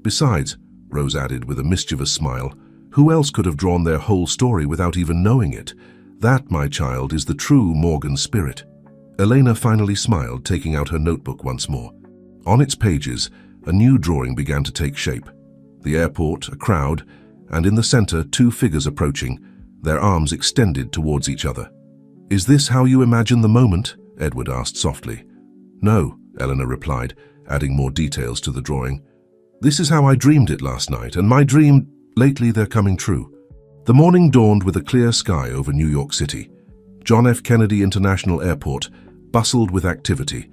Besides," Rose added with a mischievous smile, "who else could have drawn their whole story without even knowing it? That, my child, is the true Morgan spirit." Elena finally smiled, taking out her notebook once more. On its pages, a new drawing began to take shape. The airport, a crowd, and in the center, two figures approaching, their arms extended towards each other. "Is this how you imagine the moment?" Edward asked softly. "No," Eleanor replied, adding more details to the drawing. "This is how I dreamed it last night, and my dream, lately they're coming true." The morning dawned with a clear sky over New York City. John F. Kennedy International Airport bustled with activity,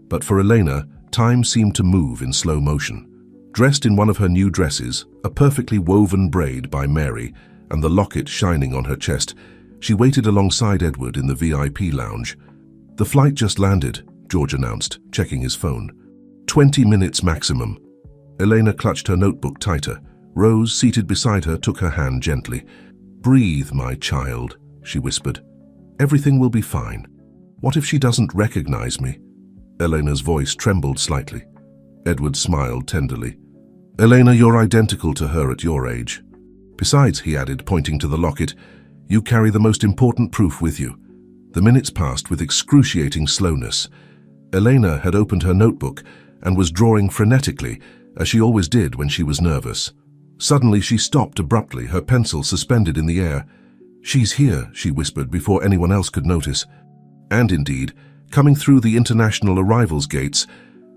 but for Elena, time seemed to move in slow motion. Dressed in one of her new dresses, a perfectly woven braid by Mary, and the locket shining on her chest, she waited alongside Edward in the VIP lounge. "The flight just landed," George announced, checking his phone. 20 minutes maximum." Elena clutched her notebook tighter. Rose, seated beside her, took her hand gently. "Breathe, my child," she whispered. "Everything will be fine. What if she doesn't recognize me?" Elena's voice trembled slightly. Edward smiled tenderly. "Elena, you're identical to her at your age. Besides," he added, pointing to the locket, "you carry the most important proof with you." The minutes passed with excruciating slowness. Elena had opened her notebook and was drawing frenetically, as she always did when she was nervous. Suddenly she stopped abruptly, her pencil suspended in the air. "She's here," she whispered before anyone else could notice. And indeed, coming through the international arrivals gates,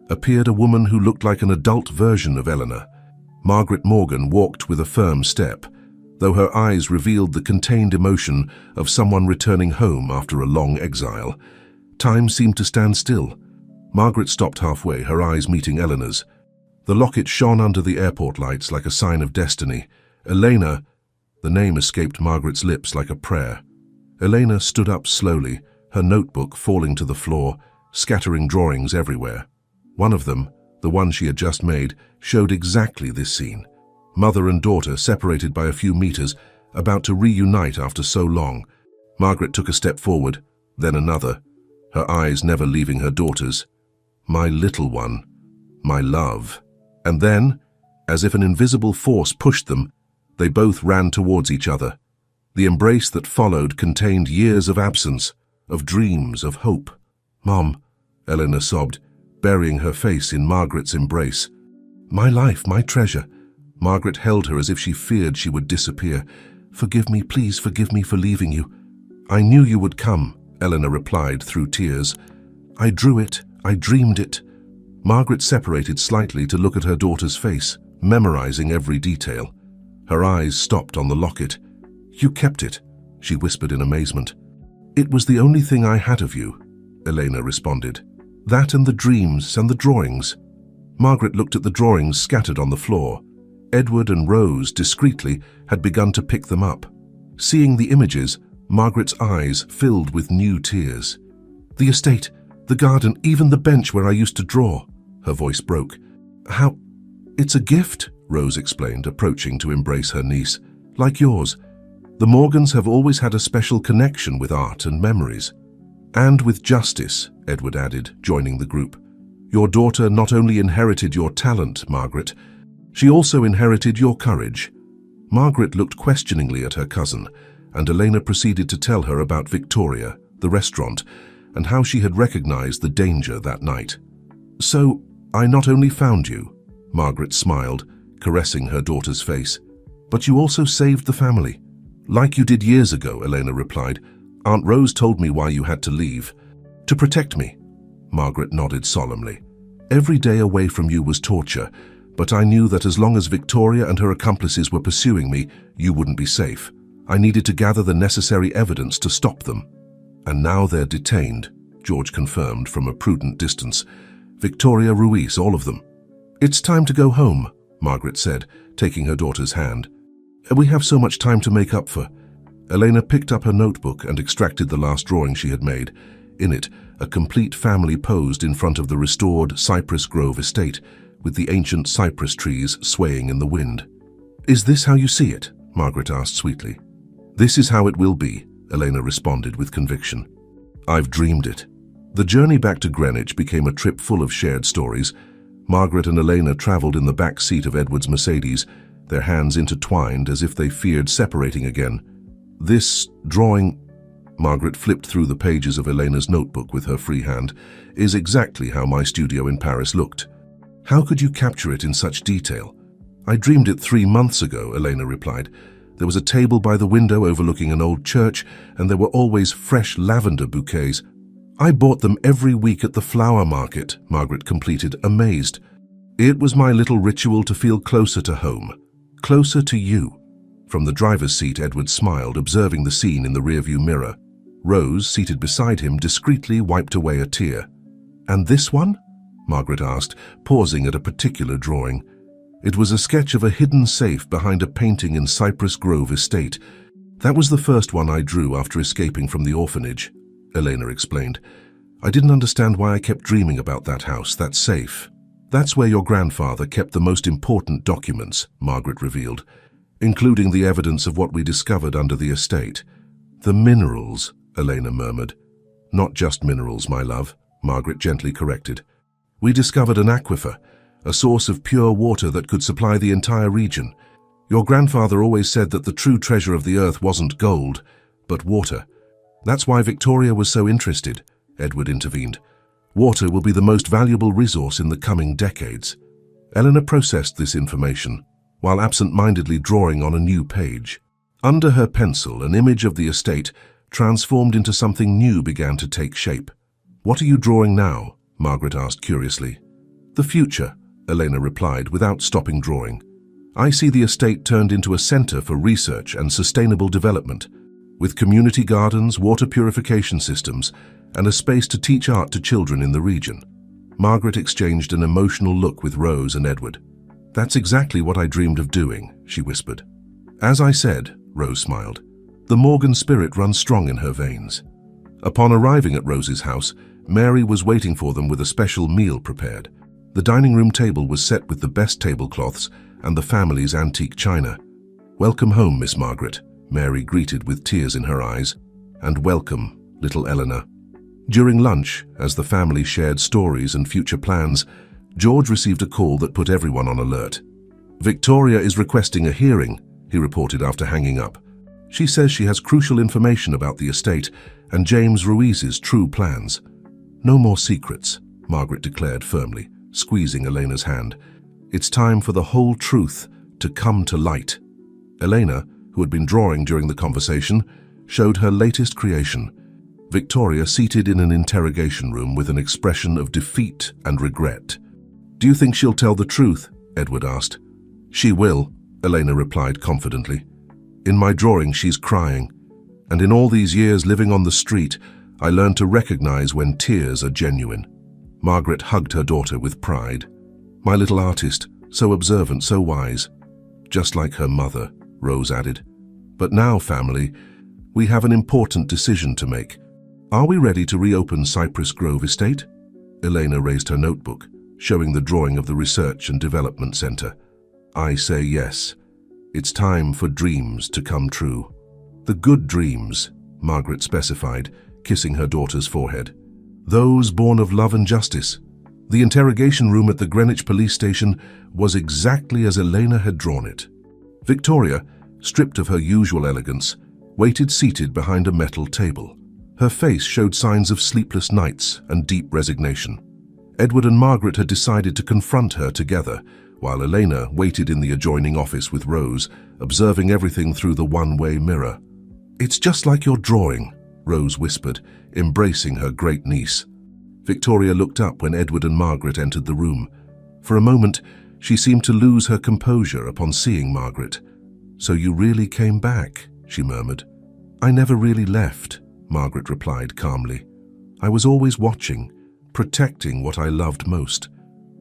appeared a woman who looked like an adult version of Eleanor. Margaret Morgan walked with a firm step, though her eyes revealed the contained emotion of someone returning home after a long exile. Time seemed to stand still. Margaret stopped halfway, her eyes meeting Eleanor's. The locket shone under the airport lights like a sign of destiny. "Elena," the name escaped Margaret's lips like a prayer. Elena stood up slowly, her notebook falling to the floor, scattering drawings everywhere. One of them, the one she had just made, showed exactly this scene. Mother and daughter separated by a few meters, about to reunite after so long. Margaret took a step forward, then another, her eyes never leaving her daughter's. "My little one, my love." And then, as if an invisible force pushed them, they both ran towards each other. The embrace that followed contained years of absence, of dreams, of hope. "Mom," Eleanor sobbed, burying her face in Margaret's embrace. "My life, my treasure." Margaret held her as if she feared she would disappear. "Forgive me, please forgive me for leaving you." "I knew you would come," Eleanor replied through tears. "I drew it, I dreamed it." Margaret separated slightly to look at her daughter's face, memorizing every detail. Her eyes stopped on the locket. "You kept it," she whispered in amazement. "It was the only thing I had of you," Elena responded. "That and the dreams and the drawings." Margaret looked at the drawings scattered on the floor. Edward and Rose, discreetly, had begun to pick them up. Seeing the images, Margaret's eyes filled with new tears. "The estate, the garden, even the bench where I used to draw." Her voice broke. "How? It's a gift," Rose explained, approaching to embrace her niece. "Like yours. The Morgans have always had a special connection with art and memories." "And with justice," Edward added, joining the group. "Your daughter not only inherited your talent, Margaret, she also inherited your courage." Margaret looked questioningly at her cousin, and Elena proceeded to tell her about Victoria, the restaurant, and how she had recognized the danger that night. "So, I not only found you," Margaret smiled, caressing her daughter's face, "but you also saved the family." "Like you did years ago," Elena replied. "Aunt Rose told me why you had to leave." "To protect me." Margaret nodded solemnly. "Every day away from you was torture, but I knew that as long as Victoria and her accomplices were pursuing me, you wouldn't be safe. I needed to gather the necessary evidence to stop them." "And now they're detained," George confirmed from a prudent distance. "Victoria, Ruiz, all of them." "It's time to go home," Margaret said, taking her daughter's hand. "We have so much time to make up for." Elena picked up her notebook and extracted the last drawing she had made. In it, a complete family posed in front of the restored Cypress Grove estate, with the ancient cypress trees swaying in the wind. "Is this how you see it?" Margaret asked sweetly. "This is how it will be," Elena responded with conviction. "I've dreamed it." The journey back to Greenwich became a trip full of shared stories. Margaret and Elena traveled in the back seat of Edward's Mercedes, their hands intertwined as if they feared separating again. "This drawing," Margaret flipped through the pages of Elena's notebook with her free hand, "is exactly how my studio in Paris looked." "How could you capture it in such detail?" I dreamed it 3 months ago, Elena replied. There was a table by the window overlooking an old church, and there were always fresh lavender bouquets. I bought them every week at the flower market, Margaret completed, amazed. It was my little ritual to feel closer to home, closer to you. From the driver's seat, Edward smiled, observing the scene in the rearview mirror. Rose, seated beside him, discreetly wiped away a tear. And this one? Margaret asked, pausing at a particular drawing. It was a sketch of a hidden safe behind a painting in Cypress Grove Estate. That was the first one I drew after escaping from the orphanage, Elena explained. I didn't understand why I kept dreaming about that house, that safe. That's where your grandfather kept the most important documents, Margaret revealed, including the evidence of what we discovered under the estate. The minerals, Elena murmured. Not just minerals, my love, Margaret gently corrected. We discovered an aquifer, a source of pure water that could supply the entire region. Your grandfather always said that the true treasure of the earth wasn't gold, but water. That's why Victoria was so interested, Edward intervened. Water will be the most valuable resource in the coming decades. Eleanor processed this information, while absent-mindedly drawing on a new page. Under her pencil, an image of the estate, transformed into something new, began to take shape. What are you drawing now? Margaret asked curiously. The future, Elena replied without stopping drawing. I see the estate turned into a center for research and sustainable development, with community gardens, water purification systems, and a space to teach art to children in the region. Margaret exchanged an emotional look with Rose and Edward. That's exactly what I dreamed of doing, she whispered. As I said, Rose smiled, the Morgan spirit runs strong in her veins. Upon arriving at Rose's house, Mary was waiting for them with a special meal prepared. The dining room table was set with the best tablecloths and the family's antique china. Welcome home, Miss Margaret, Mary greeted with tears in her eyes. And welcome, little Eleanor. During lunch, as the family shared stories and future plans, George received a call that put everyone on alert. Victoria is requesting a hearing, he reported after hanging up. She says she has crucial information about the estate and James Ruiz's true plans. No more secrets, Margaret declared firmly, squeezing Elena's hand. It's time for the whole truth to come to light. Elena, who had been drawing during the conversation, showed her latest creation. Victoria seated in an interrogation room with an expression of defeat and regret. Do you think she'll tell the truth? Edward asked. She will, Elena replied confidently. In my drawing, she's crying. And in all these years living on the street, I learned to recognize when tears are genuine. Margaret hugged her daughter with pride. My little artist, so observant, so wise. Just like her mother, Rose added. But now, family, we have an important decision to make. Are we ready to reopen Cypress Grove Estate? Elena raised her notebook, showing the drawing of the Research and Development Center. I say yes. It's time for dreams to come true. The good dreams, Margaret specified, kissing her daughter's forehead. Those born of love and justice. The interrogation room at the Greenwich police station was exactly as Elena had drawn it. Victoria, stripped of her usual elegance, waited seated behind a metal table. Her face showed signs of sleepless nights and deep resignation. Edward and Margaret had decided to confront her together, while Elena waited in the adjoining office with Rose, observing everything through the one-way mirror. It's just like your drawing, Rose whispered, embracing her great niece. Victoria looked up when Edward and Margaret entered the room. For a moment, she seemed to lose her composure upon seeing Margaret. So you really came back, she murmured. I never really left, Margaret replied calmly. I was always watching, protecting what I loved most.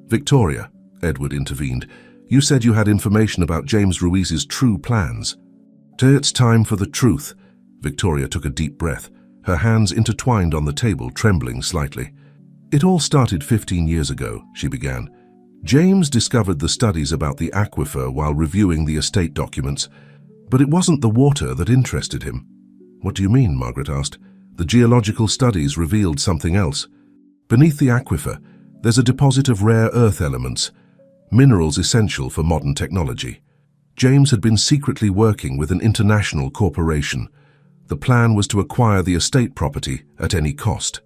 Victoria, Edward intervened, you said you had information about James Ruiz's true plans. It's time for the truth. Victoria took a deep breath, her hands intertwined on the table, trembling slightly. It all started 15 years ago, she began. James discovered the studies about the aquifer while reviewing the estate documents, but it wasn't the water that interested him. What do you mean? Margaret asked. The geological studies revealed something else. Beneath the aquifer, there's a deposit of rare earth elements, minerals essential for modern technology. James had been secretly working with an international corporation. The plan was to acquire the estate property at any cost.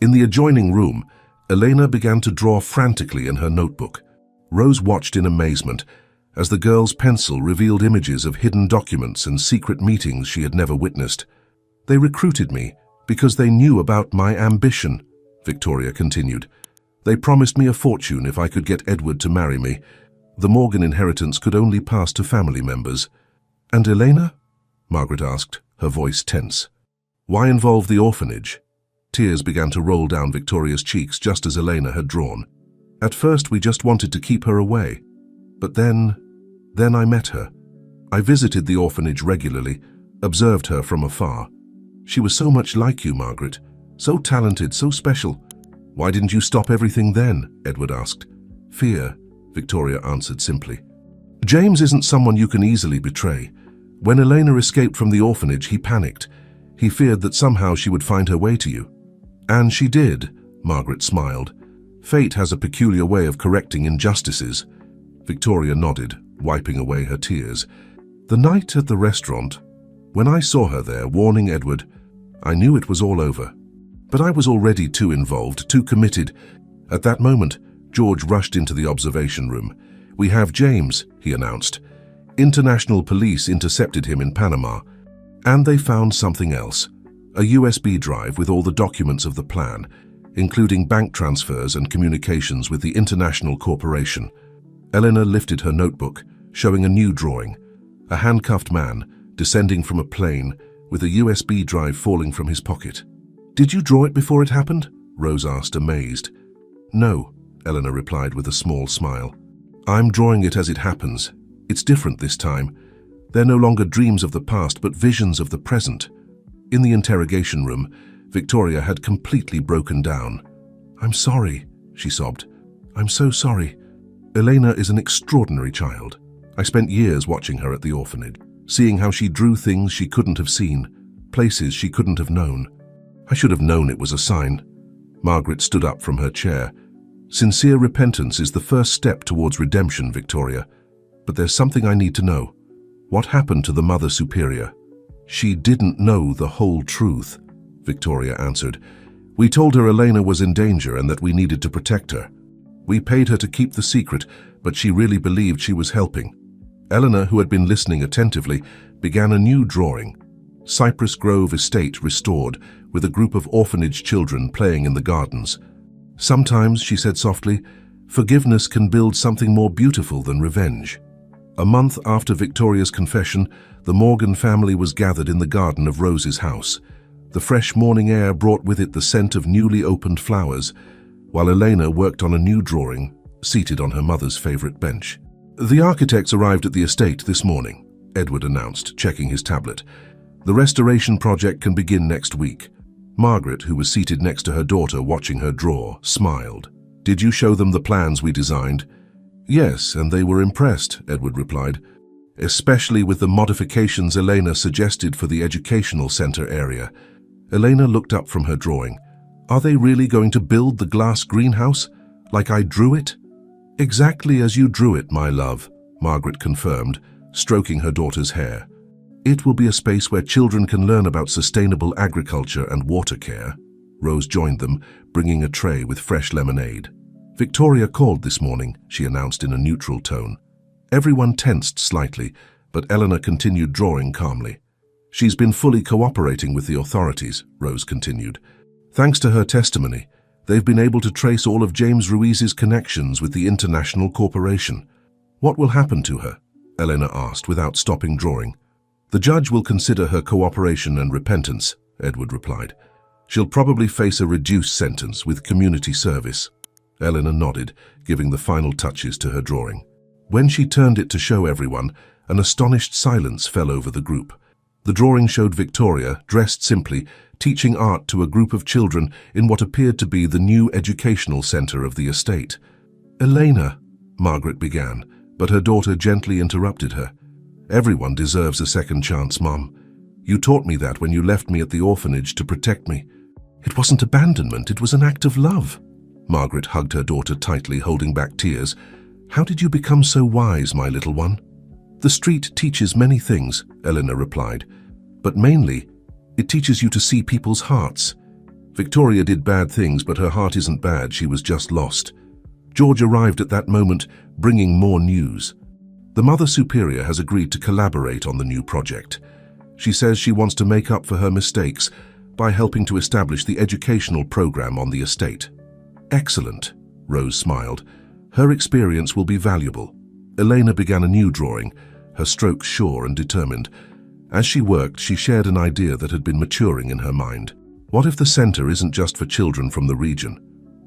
In the adjoining room, Elena began to draw frantically in her notebook. Rose watched in amazement, as the girl's pencil revealed images of hidden documents and secret meetings she had never witnessed. "They recruited me because they knew about my ambition," Victoria continued. "They promised me a fortune if I could get Edward to marry me. The Morgan inheritance could only pass to family members." "And Elena?" Margaret asked, her voice tense. "Why involve the orphanage?" Tears began to roll down Victoria's cheeks just as Elena had drawn. "At first we just wanted to keep her away. But then I met her. I visited the orphanage regularly, observed her from afar. She was so much like you, Margaret. So talented, so special." "Why didn't you stop everything then?" Edward asked. "Fear," Victoria answered simply. "James isn't someone you can easily betray. When Elena escaped from the orphanage, he panicked. He feared that somehow she would find her way to you." "And she did," Margaret smiled. "Fate has a peculiar way of correcting injustices." Victoria nodded, wiping away her tears. "The night at the restaurant, when I saw her there warning Edward, I knew it was all over. But I was already too involved, too committed. At that moment, George rushed into the observation room. "We have James," he announced. "International police intercepted him in Panama. And they found something else. A USB drive with all the documents of the plan, including bank transfers and communications with the international corporation." Eleanor lifted her notebook, showing a new drawing. A handcuffed man, descending from a plane, with a USB drive falling from his pocket. "Did you draw it before it happened?" Rose asked, amazed. "No," Eleanor replied with a small smile. "I'm drawing it as it happens. It's different this time. They're no longer dreams of the past, but visions of the present." In the interrogation room, Victoria had completely broken down. "I'm sorry," she sobbed. "I'm so sorry. Elena is an extraordinary child. I spent years watching her at the orphanage, seeing how she drew things she couldn't have seen, places she couldn't have known. I should have known it was a sign." Margaret stood up from her chair. "Sincere repentance is the first step towards redemption, Victoria. But there's something I need to know. What happened to the Mother Superior?" "She didn't know the whole truth," Victoria answered. "We told her Elena was in danger and that we needed to protect her. We paid her to keep the secret, but she really believed she was helping." Eleanor, who had been listening attentively, began a new drawing. Cypress Grove Estate restored, with a group of orphanage children playing in the gardens. "Sometimes," she said softly, "forgiveness can build something more beautiful than revenge." A month after Victoria's confession, the Morgan family was gathered in the garden of Rose's house. The fresh morning air brought with it the scent of newly opened flowers, while Elena worked on a new drawing, seated on her mother's favorite bench. "The architects arrived at the estate this morning," Edward announced, checking his tablet. "The restoration project can begin next week." Margaret, who was seated next to her daughter watching her draw, smiled. "Did you show them the plans we designed?" "Yes, and they were impressed," Edward replied, "especially with the modifications Elena suggested for the educational center area." Elena looked up from her drawing. "Are they really going to build the glass greenhouse, like I drew it?" "Exactly as you drew it, my love," Margaret confirmed, stroking her daughter's hair. "It will be a space where children can learn about sustainable agriculture and water care." Rose joined them, bringing a tray with fresh lemonade. "Victoria called this morning," she announced in a neutral tone. Everyone tensed slightly, but Eleanor continued drawing calmly. "She's been fully cooperating with the authorities," Rose continued. "Thanks to her testimony, they've been able to trace all of James Ruiz's connections with the international corporation." "What will happen to her?" Elena asked without stopping drawing. "The judge will consider her cooperation and repentance," Edward replied. "She'll probably face a reduced sentence with community service." Eleanor nodded, giving the final touches to her drawing. When she turned it to show everyone, an astonished silence fell over the group. The drawing showed Victoria, dressed simply, teaching art to a group of children in what appeared to be the new educational center of the estate. "Elena," Margaret began, but her daughter gently interrupted her. "Everyone deserves a second chance, Mom. You taught me that when you left me at the orphanage to protect me." "It wasn't abandonment, it was an act of love." Margaret hugged her daughter tightly, holding back tears. "How did you become so wise, my little one?" "The street teaches many things," Eleanor replied, "but mainly, it teaches you to see people's hearts. Victoria did bad things, but her heart isn't bad, she was just lost. George arrived at that moment, bringing more news. The Mother Superior has agreed to collaborate on the new project. She says she wants to make up for her mistakes by helping to establish the educational program on the estate. Excellent, Rose smiled. Her experience will be valuable. Elena began a new drawing, her strokes sure and determined. As she worked, she shared an idea that had been maturing in her mind. What if the center isn't just for children from the region?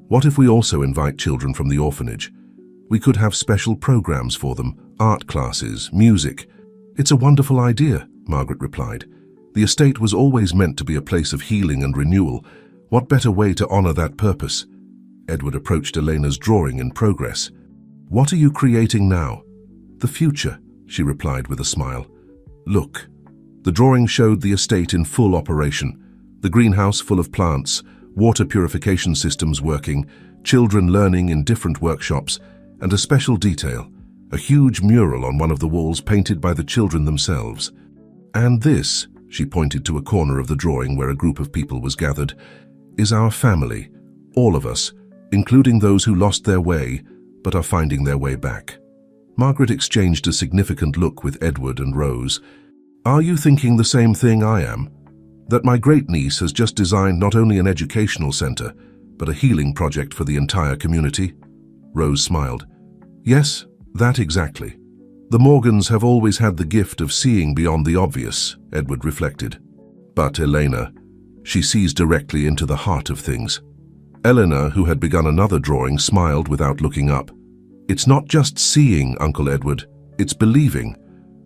What if we also invite children from the orphanage? We could have special programs for them, art classes, music. It's a wonderful idea, Margaret replied. The estate was always meant to be a place of healing and renewal. What better way to honor that purpose? Edward approached Elena's drawing in progress. What are you creating now? The future, she replied with a smile. Look. The drawing showed the estate in full operation. The greenhouse full of plants, water purification systems working, children learning in different workshops, and a special detail, a huge mural on one of the walls painted by the children themselves. And this, she pointed to a corner of the drawing where a group of people was gathered, is our family, all of us, including those who lost their way but are finding their way back. Margaret exchanged a significant look with Edward and Rose. Are you thinking the same thing I am? That my great-niece has just designed not only an educational center, but a healing project for the entire community? Rose smiled. Yes, that exactly. The Morgans have always had the gift of seeing beyond the obvious, Edward reflected. But Elena, she sees directly into the heart of things. Eleanor, who had begun another drawing, smiled without looking up. It's not just seeing, Uncle Edward, it's believing.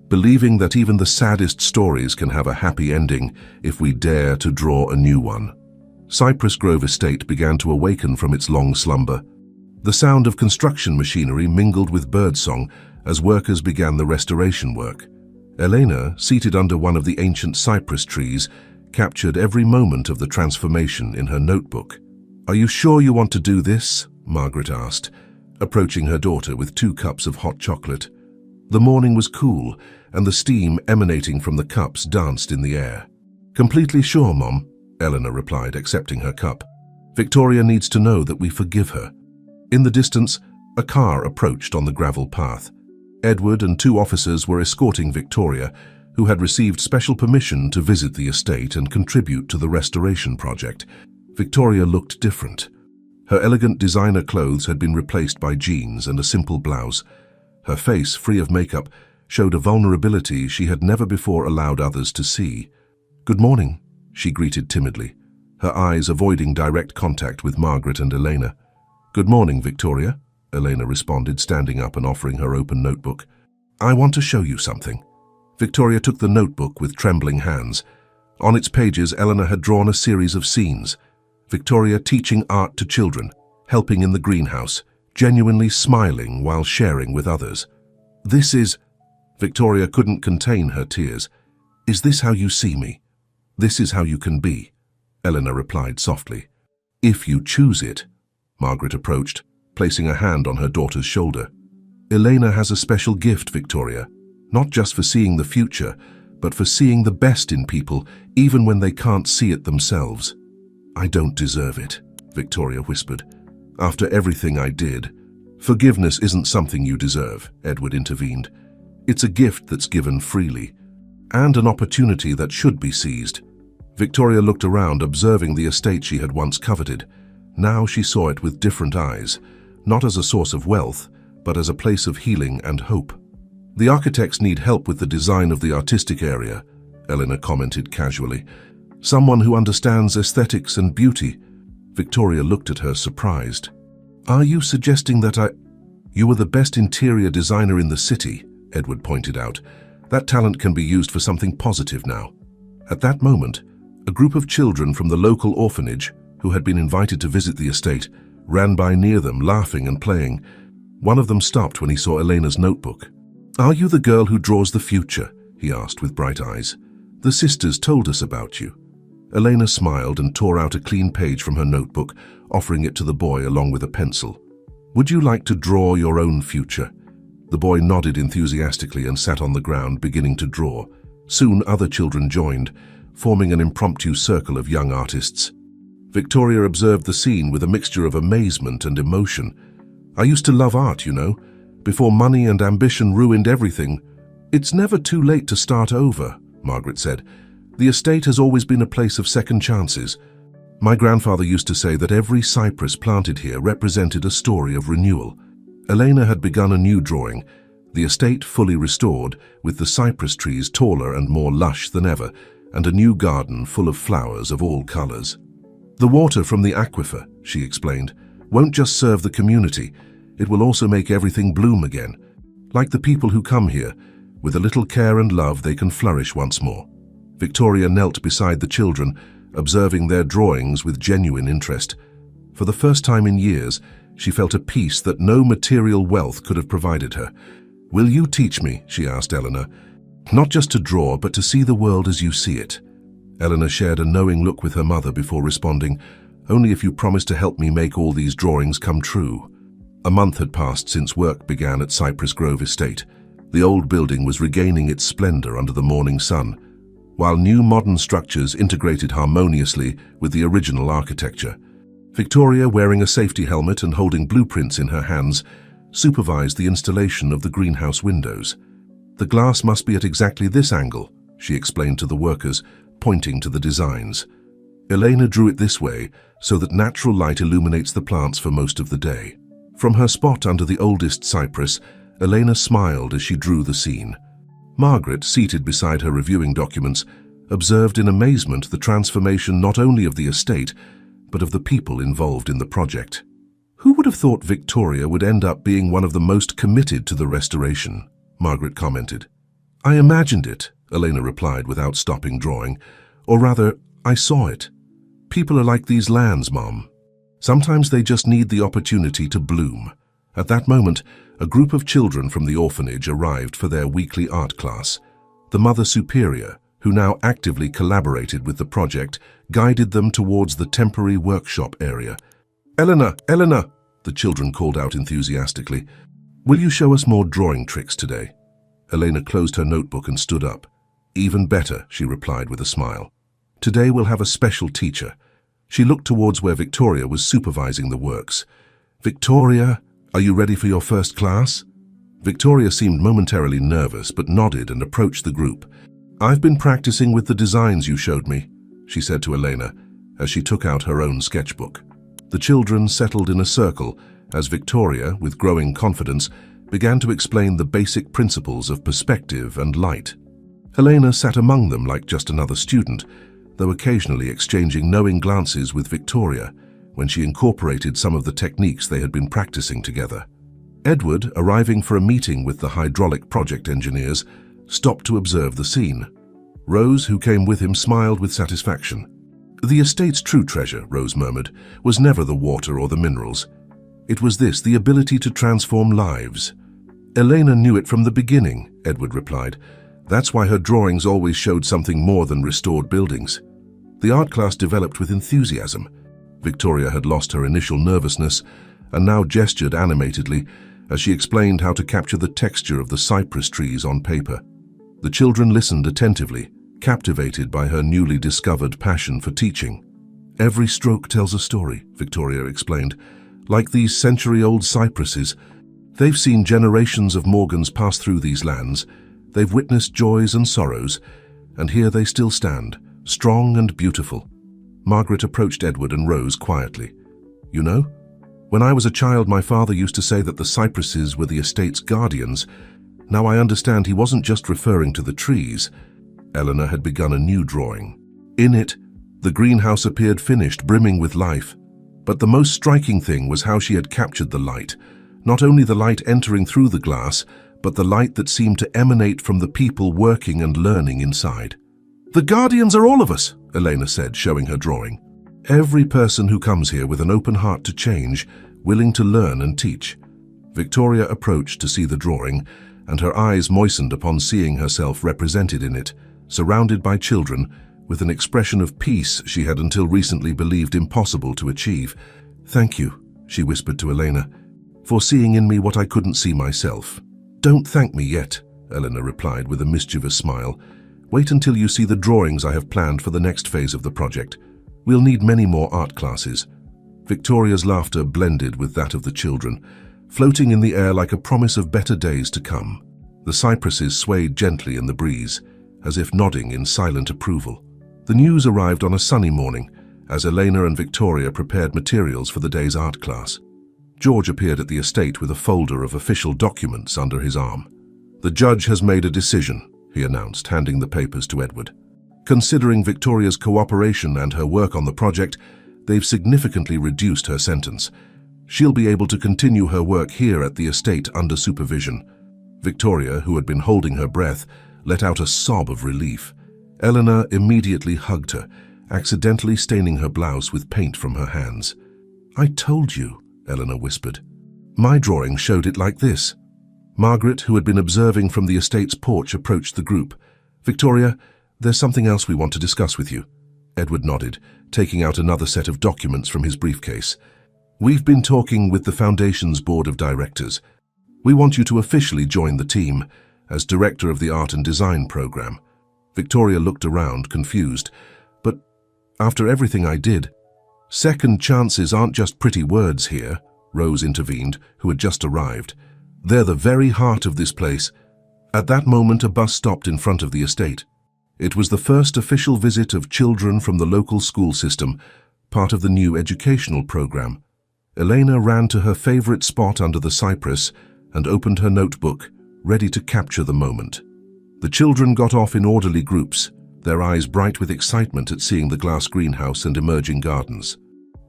Believing that even the saddest stories can have a happy ending if we dare to draw a new one. Cypress Grove Estate began to awaken from its long slumber. The sound of construction machinery mingled with birdsong as workers began the restoration work. Elena, seated under one of the ancient cypress trees, captured every moment of the transformation in her notebook. Are you sure you want to do this? Margaret asked, approaching her daughter with 2 cups of hot chocolate. The morning was cool, and the steam emanating from the cups danced in the air. Completely sure, Mom, Eleanor replied, accepting her cup. Victoria needs to know that we forgive her. In the distance, a car approached on the gravel path. Edward and 2 officers were escorting Victoria, who had received special permission to visit the estate and contribute to the restoration project. Victoria looked different. Her elegant designer clothes had been replaced by jeans and a simple blouse. Her face, free of makeup, showed a vulnerability she had never before allowed others to see. Good morning, she greeted timidly, her eyes avoiding direct contact with Margaret and Elena. Good morning, Victoria, Elena responded, standing up and offering her open notebook. I want to show you something. Victoria took the notebook with trembling hands. On its pages, Eleanor had drawn a series of scenes. Victoria teaching art to children, helping in the greenhouse, genuinely smiling while sharing with others. This is... Victoria couldn't contain her tears. Is this how you see me? This is how you can be, Eleanor replied softly. If you choose it. Margaret approached, placing a hand on her daughter's shoulder. Elena has a special gift, Victoria, not just for seeing the future, but for seeing the best in people, even when they can't see it themselves. I don't deserve it, Victoria whispered. After everything I did. Forgiveness isn't something you deserve, Edward intervened. It's a gift that's given freely, and an opportunity that should be seized. Victoria looked around, observing the estate she had once coveted. Now she saw it with different eyes, not as a source of wealth, but as a place of healing and hope. The architects need help with the design of the artistic area, Eleanor commented casually. Someone who understands aesthetics and beauty. Victoria looked at her, surprised. Are you suggesting that You were the best interior designer in the city, Edward pointed out. That talent can be used for something positive now. At that moment, a group of children from the local orphanage, who had been invited to visit the estate, ran by near them, laughing and playing. One of them stopped when he saw Elena's notebook. Are you the girl who draws the future? He asked with bright eyes. The sisters told us about you. Elena smiled and tore out a clean page from her notebook, offering it to the boy along with a pencil. Would you like to draw your own future? The boy nodded enthusiastically and sat on the ground, beginning to draw. Soon other children joined, forming an impromptu circle of young artists. Victoria observed the scene with a mixture of amazement and emotion. I used to love art, you know. before money and ambition ruined everything. It's never too late to start over, Margaret said. The estate has always been a place of second chances. My grandfather used to say that every cypress planted here represented a story of renewal. Elena had begun a new drawing, the estate fully restored, with the cypress trees taller and more lush than ever, and a new garden full of flowers of all colors. The water from the aquifer, she explained, won't just serve the community, it will also make everything bloom again. Like the people who come here, with a little care and love they can flourish once more. Victoria knelt beside the children, observing their drawings with genuine interest. For the first time in years, she felt a peace that no material wealth could have provided her. "Will you teach me?" she asked Eleanor. "Not just to draw, but to see the world as you see it." Eleanor shared a knowing look with her mother before responding, "Only if you promise to help me make all these drawings come true." A month had passed since work began at Cypress Grove Estate. The old building was regaining its splendor under the morning sun, while new modern structures integrated harmoniously with the original architecture. Victoria, wearing a safety helmet and holding blueprints in her hands, supervised the installation of the greenhouse windows. "The glass must be at exactly this angle," she explained to the workers, pointing to the designs. Elena drew it this way so that natural light illuminates the plants for most of the day. From her spot under the oldest cypress, Elena smiled as she drew the scene. Margaret, seated beside her reviewing documents, observed in amazement the transformation not only of the estate, but of the people involved in the project. "Who would have thought Victoria would end up being one of the most committed to the restoration?" Margaret commented. "I imagined it," Elena replied without stopping drawing. "Or rather, I saw it. People are like these lands, Mom. Sometimes they just need the opportunity to bloom." At that moment, a group of children from the orphanage arrived for their weekly art class. The Mother Superior, who now actively collaborated with the project, guided them towards the temporary workshop area. "Eleanor, Eleanor," the children called out enthusiastically, "will you show us more drawing tricks today?" Elena closed her notebook and stood up. "Even better," she replied with a smile. "Today we'll have a special teacher." She looked towards where Victoria was supervising the works. "Victoria, are you ready for your first class?" Victoria seemed momentarily nervous but nodded and approached the group. "I've been practicing with the designs you showed me," she said to Elena as she took out her own sketchbook. The children settled in a circle as Victoria, with growing confidence, began to explain the basic principles of perspective and light. Elena sat among them like just another student, though occasionally exchanging knowing glances with Victoria when she incorporated some of the techniques they had been practicing together. Edward, arriving for a meeting with the hydraulic project engineers, stopped to observe the scene. Rose, who came with him, smiled with satisfaction. "The estate's true treasure," Rose murmured, "was never the water or the minerals. It was this, the ability to transform lives." "Elena knew it from the beginning," Edward replied. "That's why her drawings always showed something more than restored buildings." The art class developed with enthusiasm. Victoria had lost her initial nervousness and now gestured animatedly as she explained how to capture the texture of the cypress trees on paper. The children listened attentively, captivated by her newly discovered passion for teaching. "Every stroke tells a story," Victoria explained. "Like these century-old cypresses, they've seen generations of Morgans pass through these lands. They've witnessed joys and sorrows, and here they still stand, strong and beautiful." Margaret approached Edward and Rose quietly. "You know, when I was a child, my father used to say that the cypresses were the estate's guardians. Now I understand he wasn't just referring to the trees." Eleanor had begun a new drawing. In it, the greenhouse appeared finished, brimming with life. But the most striking thing was how she had captured the light. Not only the light entering through the glass, but the light that seemed to emanate from the people working and learning inside. "The guardians are all of us," Elena said, showing her drawing. "Every person who comes here with an open heart to change, willing to learn and teach." Victoria approached to see the drawing, and her eyes moistened upon seeing herself represented in it, surrounded by children, with an expression of peace she had until recently believed impossible to achieve. "Thank you," she whispered to Elena, "for seeing in me what I couldn't see myself." "Don't thank me yet," Eleanor replied with a mischievous smile. "Wait until you see the drawings I have planned for the next phase of the project. We'll need many more art classes." Victoria's laughter blended with that of the children. floating in the air like a promise of better days to come. The cypresses swayed gently in the breeze, as if nodding in silent approval. The news arrived on a sunny morning, as Elena and Victoria prepared materials for the day's art class. George appeared at the estate with a folder of official documents under his arm. "The judge has made a decision," he announced, handing the papers to Edward. "Considering Victoria's cooperation and her work on the project, they've significantly reduced her sentence. She'll be able to continue her work here at the estate under supervision." Victoria, who had been holding her breath, let out a sob of relief. Eleanor immediately hugged her, accidentally staining her blouse with paint from her hands. "I told you," Eleanor whispered. "My drawing showed it like this." Margaret, who had been observing from the estate's porch, approached the group. "Victoria, there's something else we want to discuss with you." Edward nodded, taking out another set of documents from his briefcase. "We've been talking with the Foundation's Board of Directors. We want you to officially join the team as Director of the Art and Design Program." Victoria looked around, confused. "But after everything I did..." "Second chances aren't just pretty words here," Rose intervened, who had just arrived. "They're the very heart of this place." At that moment, a bus stopped in front of the estate. It was the first official visit of children from the local school system, part of the new educational program. Elena ran to her favorite spot under the cypress and opened her notebook, ready to capture the moment. The children got off in orderly groups, their eyes bright with excitement at seeing the glass greenhouse and emerging gardens.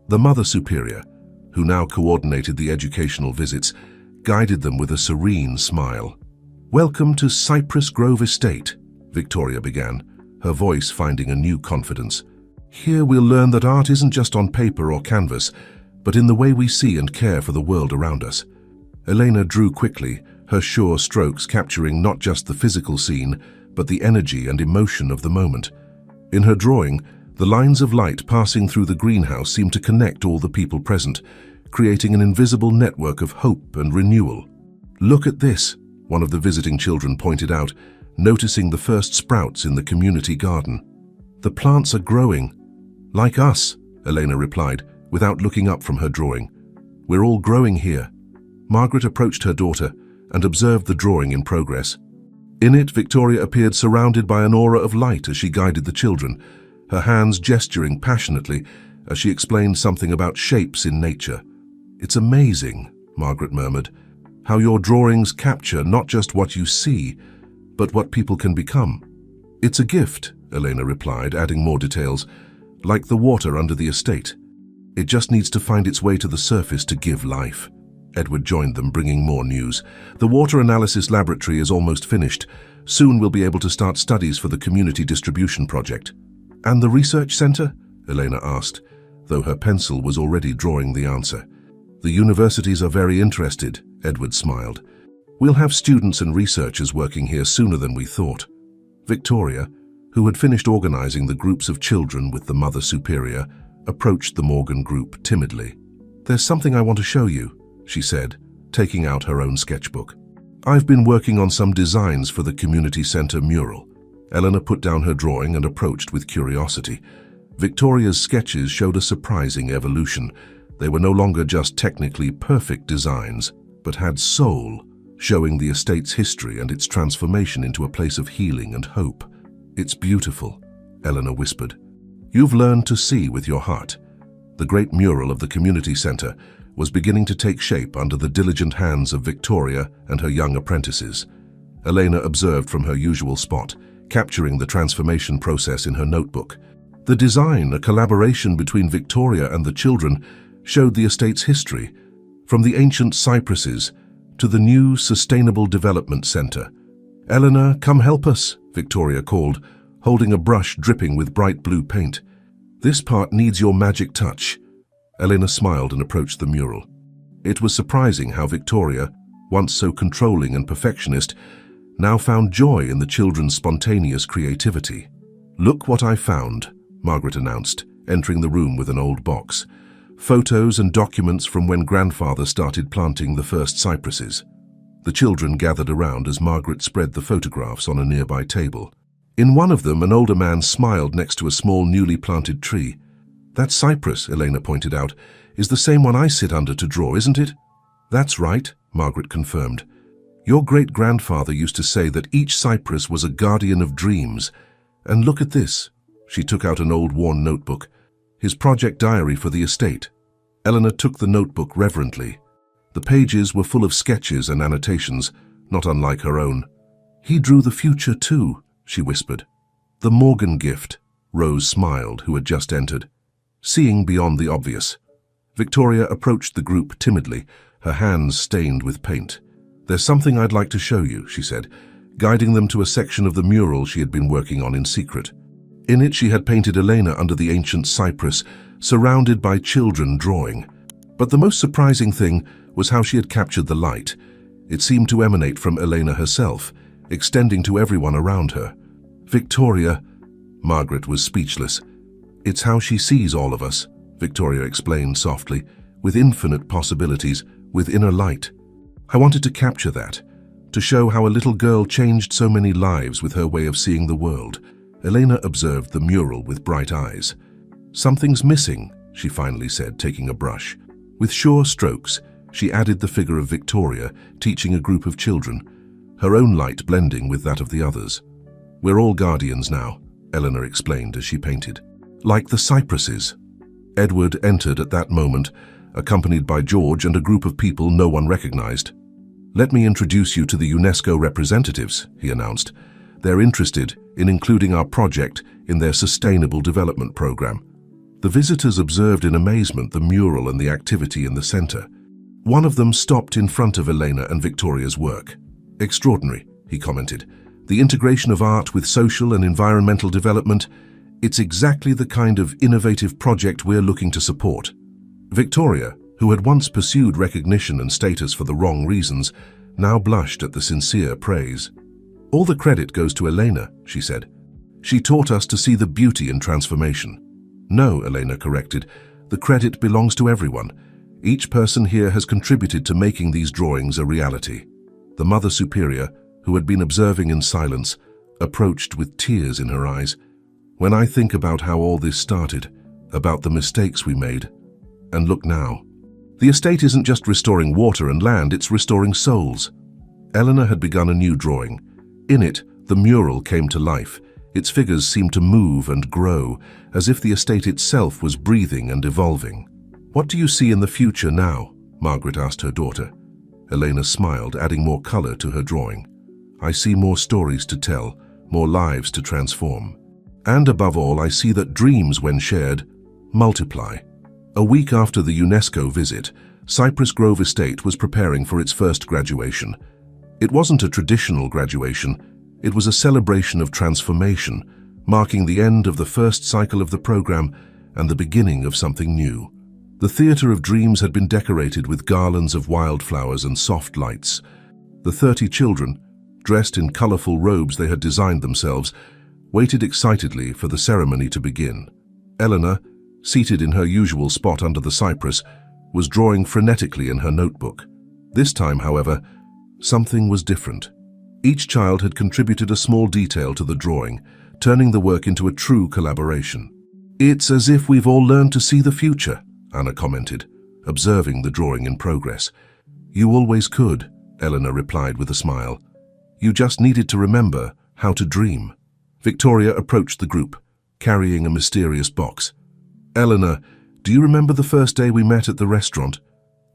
The Mother Superior, who now coordinated the educational visits, guided them with a serene smile. "Welcome to Cypress Grove Estate," Victoria began, her voice finding a new confidence. "Here we'll learn that art isn't just on paper or canvas, but in the way we see and care for the world around us." Elena drew quickly, her sure strokes capturing not just the physical scene, but the energy and emotion of the moment. In her drawing, the lines of light passing through the greenhouse seemed to connect all the people present, creating an invisible network of hope and renewal. "Look at this," one of the visiting children pointed out, noticing the first sprouts in the community garden. "The plants are growing." "Like us," Elena replied, without looking up from her drawing. "We're all growing here." Margaret approached her daughter and observed the drawing in progress. In it, Victoria appeared surrounded by an aura of light as she guided the children, her hands gesturing passionately as she explained something about shapes in nature. "It's amazing," Margaret murmured, "how your drawings capture not just what you see, but what people can become." "It's a gift," Elena replied, adding more details, "like the water under the estate. It just needs to find its way to the surface to give life." Edward joined them, bringing more news. "The water analysis laboratory is almost finished. Soon we'll be able to start studies for the community distribution project." "And the research center?" Elena asked, though her pencil was already drawing the answer. "The universities are very interested," Edward smiled. "We'll have students and researchers working here sooner than we thought." Victoria, who had finished organizing the groups of children with the Mother Superior, approached the Morgan group timidly. "There's something I want to show you," she said, taking out her own sketchbook. "I've been working on some designs for the community center mural." Eleanor put down her drawing and approached with curiosity. Victoria's sketches showed a surprising evolution. They were no longer just technically perfect designs, but had soul, showing the estate's history and its transformation into a place of healing and hope. "It's beautiful," Eleanor whispered. "You've learned to see with your heart." The great mural of the community center was beginning to take shape under the diligent hands of Victoria and her young apprentices. Elena observed from her usual spot, capturing the transformation process in her notebook. The design, a collaboration between Victoria and the children, showed the estate's history, from the ancient cypresses to the new Sustainable Development Center. "Eleanor, come help us," Victoria called, holding a brush dripping with bright blue paint. "This part needs your magic touch." Elena smiled and approached the mural. It was surprising how Victoria, once so controlling and perfectionist, now found joy in the children's spontaneous creativity. "Look what I found," Margaret announced, entering the room with an old box. Photos and documents from when grandfather started planting the first cypresses. The children gathered around as Margaret spread the photographs on a nearby table. In one of them, an older man smiled next to a small newly planted tree. "That cypress," Elena pointed out, "is the same one I sit under to draw, isn't it?" That's right, Margaret confirmed. Your great-grandfather used to say that each cypress was a guardian of dreams. And look at this. She took out an old worn notebook. His project diary for the estate. Eleanor took the notebook reverently. The pages were full of sketches and annotations, not unlike her own. He drew the future too, she whispered. The Morgan gift, Rose smiled, who had just entered. Seeing beyond the obvious. Victoria approached the group timidly, her hands stained with paint. There's something I'd like to show you, she said, guiding them to a section of the mural she had been working on in secret. In it she had painted Elena under the ancient cypress, surrounded by children drawing. But the most surprising thing was how she had captured the light. It seemed to emanate from Elena herself, extending to everyone around her. Victoria, Margaret was speechless. It's how she sees all of us, Victoria explained softly, with infinite possibilities, with inner light. I wanted to capture that, to show how a little girl changed so many lives with her way of seeing the world. Elena observed the mural with bright eyes. Something's missing, she finally said, taking a brush. With sure strokes, she added the figure of Victoria, teaching a group of children, her own light blending with that of the others. We're all guardians now, Eleanor explained as she painted. Like the cypresses. Edward entered at that moment, accompanied by George and a group of people no one recognized. Let me introduce you to the UNESCO representatives, he announced. They're interested in including our project in their Sustainable Development Program. The visitors observed in amazement the mural and the activity in the center. One of them stopped in front of Elena and Victoria's work. Extraordinary, he commented. The integration of art with social and environmental development, it's exactly the kind of innovative project we're looking to support. Victoria, who had once pursued recognition and status for the wrong reasons, now blushed at the sincere praise. All the credit goes to Elena, she said. She taught us to see the beauty in transformation. No, Elena corrected, the credit belongs to everyone. Each person here has contributed to making these drawings a reality. The Mother Superior, who had been observing in silence, approached with tears in her eyes. When I think about how all this started, about the mistakes we made, and look now. The estate isn't just restoring water and land, it's restoring souls. Eleanor had begun a new drawing. In it, the mural came to life. Its figures seemed to move and grow, as if the estate itself was breathing and evolving. What do you see in the future now? Margaret asked her daughter. Elena smiled, adding more color to her drawing. I see more stories to tell, more lives to transform. And above all, I see that dreams, when shared, multiply. A week after the UNESCO visit, Cypress Grove Estate was preparing for its first graduation. It wasn't a traditional graduation, it was a celebration of transformation, marking the end of the first cycle of the program and the beginning of something new. The Theatre of Dreams had been decorated with garlands of wildflowers and soft lights. The 30 children, dressed in colorful robes they had designed themselves, waited excitedly for the ceremony to begin. Eleanor, seated in her usual spot under the cypress, was drawing frenetically in her notebook. This time, however, something was different. Each child had contributed a small detail to the drawing, turning the work into a true collaboration. It's as if we've all learned to see the future, Anna commented, observing the drawing in progress. You always could, Eleanor replied with a smile. You just needed to remember how to dream. Victoria approached the group, carrying a mysterious box. Eleanor, do you remember the first day we met at the restaurant?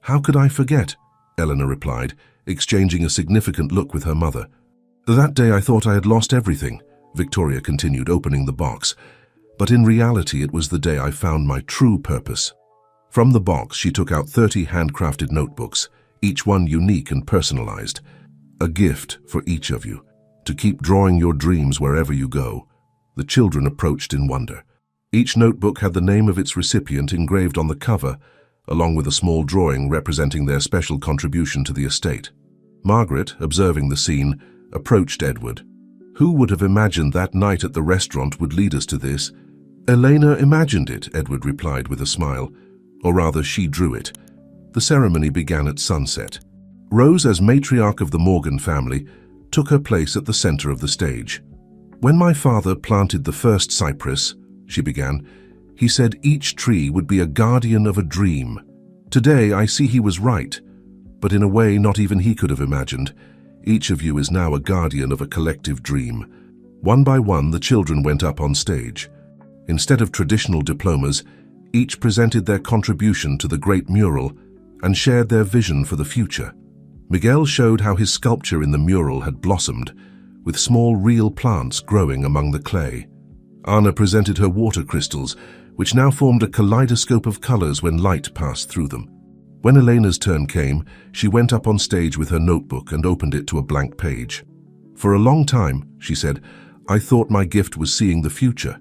How could I forget? Eleanor replied, exchanging a significant look with her mother. That day I thought I had lost everything, Victoria continued, opening the box. But in reality it was the day I found my true purpose. From the box she took out 30 handcrafted notebooks, each one unique and personalized. A gift for each of you, to keep drawing your dreams wherever you go. The children approached in wonder. Each notebook had the name of its recipient engraved on the cover, along with a small drawing representing their special contribution to the estate. Margaret, observing the scene, approached Edward. Who would have imagined that night at the restaurant would lead us to this? Elena imagined it, Edward replied with a smile. Or rather, she drew it. The ceremony began at sunset. Rose, as matriarch of the Morgan family, took her place at the center of the stage. When my father planted the first cypress, she began, he said each tree would be a guardian of a dream. Today I see he was right, but in a way not even he could have imagined. Each of you is now a guardian of a collective dream. One by one, the children went up on stage. Instead of traditional diplomas, each presented their contribution to the great mural and shared their vision for the future. Miguel showed how his sculpture in the mural had blossomed, with small real plants growing among the clay. Anna presented her water crystals, which now formed a kaleidoscope of colors when light passed through them. When Elena's turn came, she went up on stage with her notebook and opened it to a blank page. "For a long time," she said, "I thought my gift was seeing the future.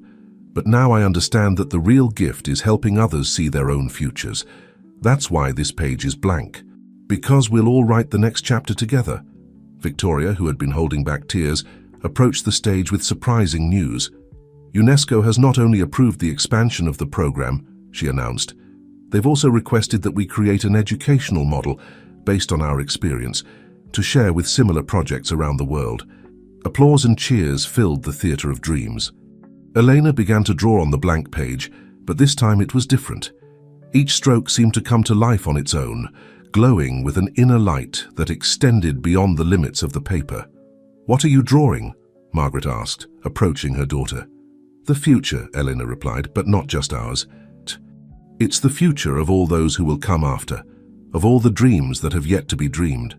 But now I understand that the real gift is helping others see their own futures. That's why this page is blank. Because we'll all write the next chapter together." Victoria, who had been holding back tears, approached the stage with surprising news. "UNESCO has not only approved the expansion of the program," she announced, "they've also requested that we create an educational model based on our experience to share with similar projects around the world." Applause and cheers filled the Theatre of Dreams. Elena began to draw on the blank page, but this time it was different. Each stroke seemed to come to life on its own, glowing with an inner light that extended beyond the limits of the paper. "What are you drawing?" Margaret asked, approaching her daughter. "The future," Elena replied, "but not just ours. It's the future of all those who will come after, of all the dreams that have yet to be dreamed."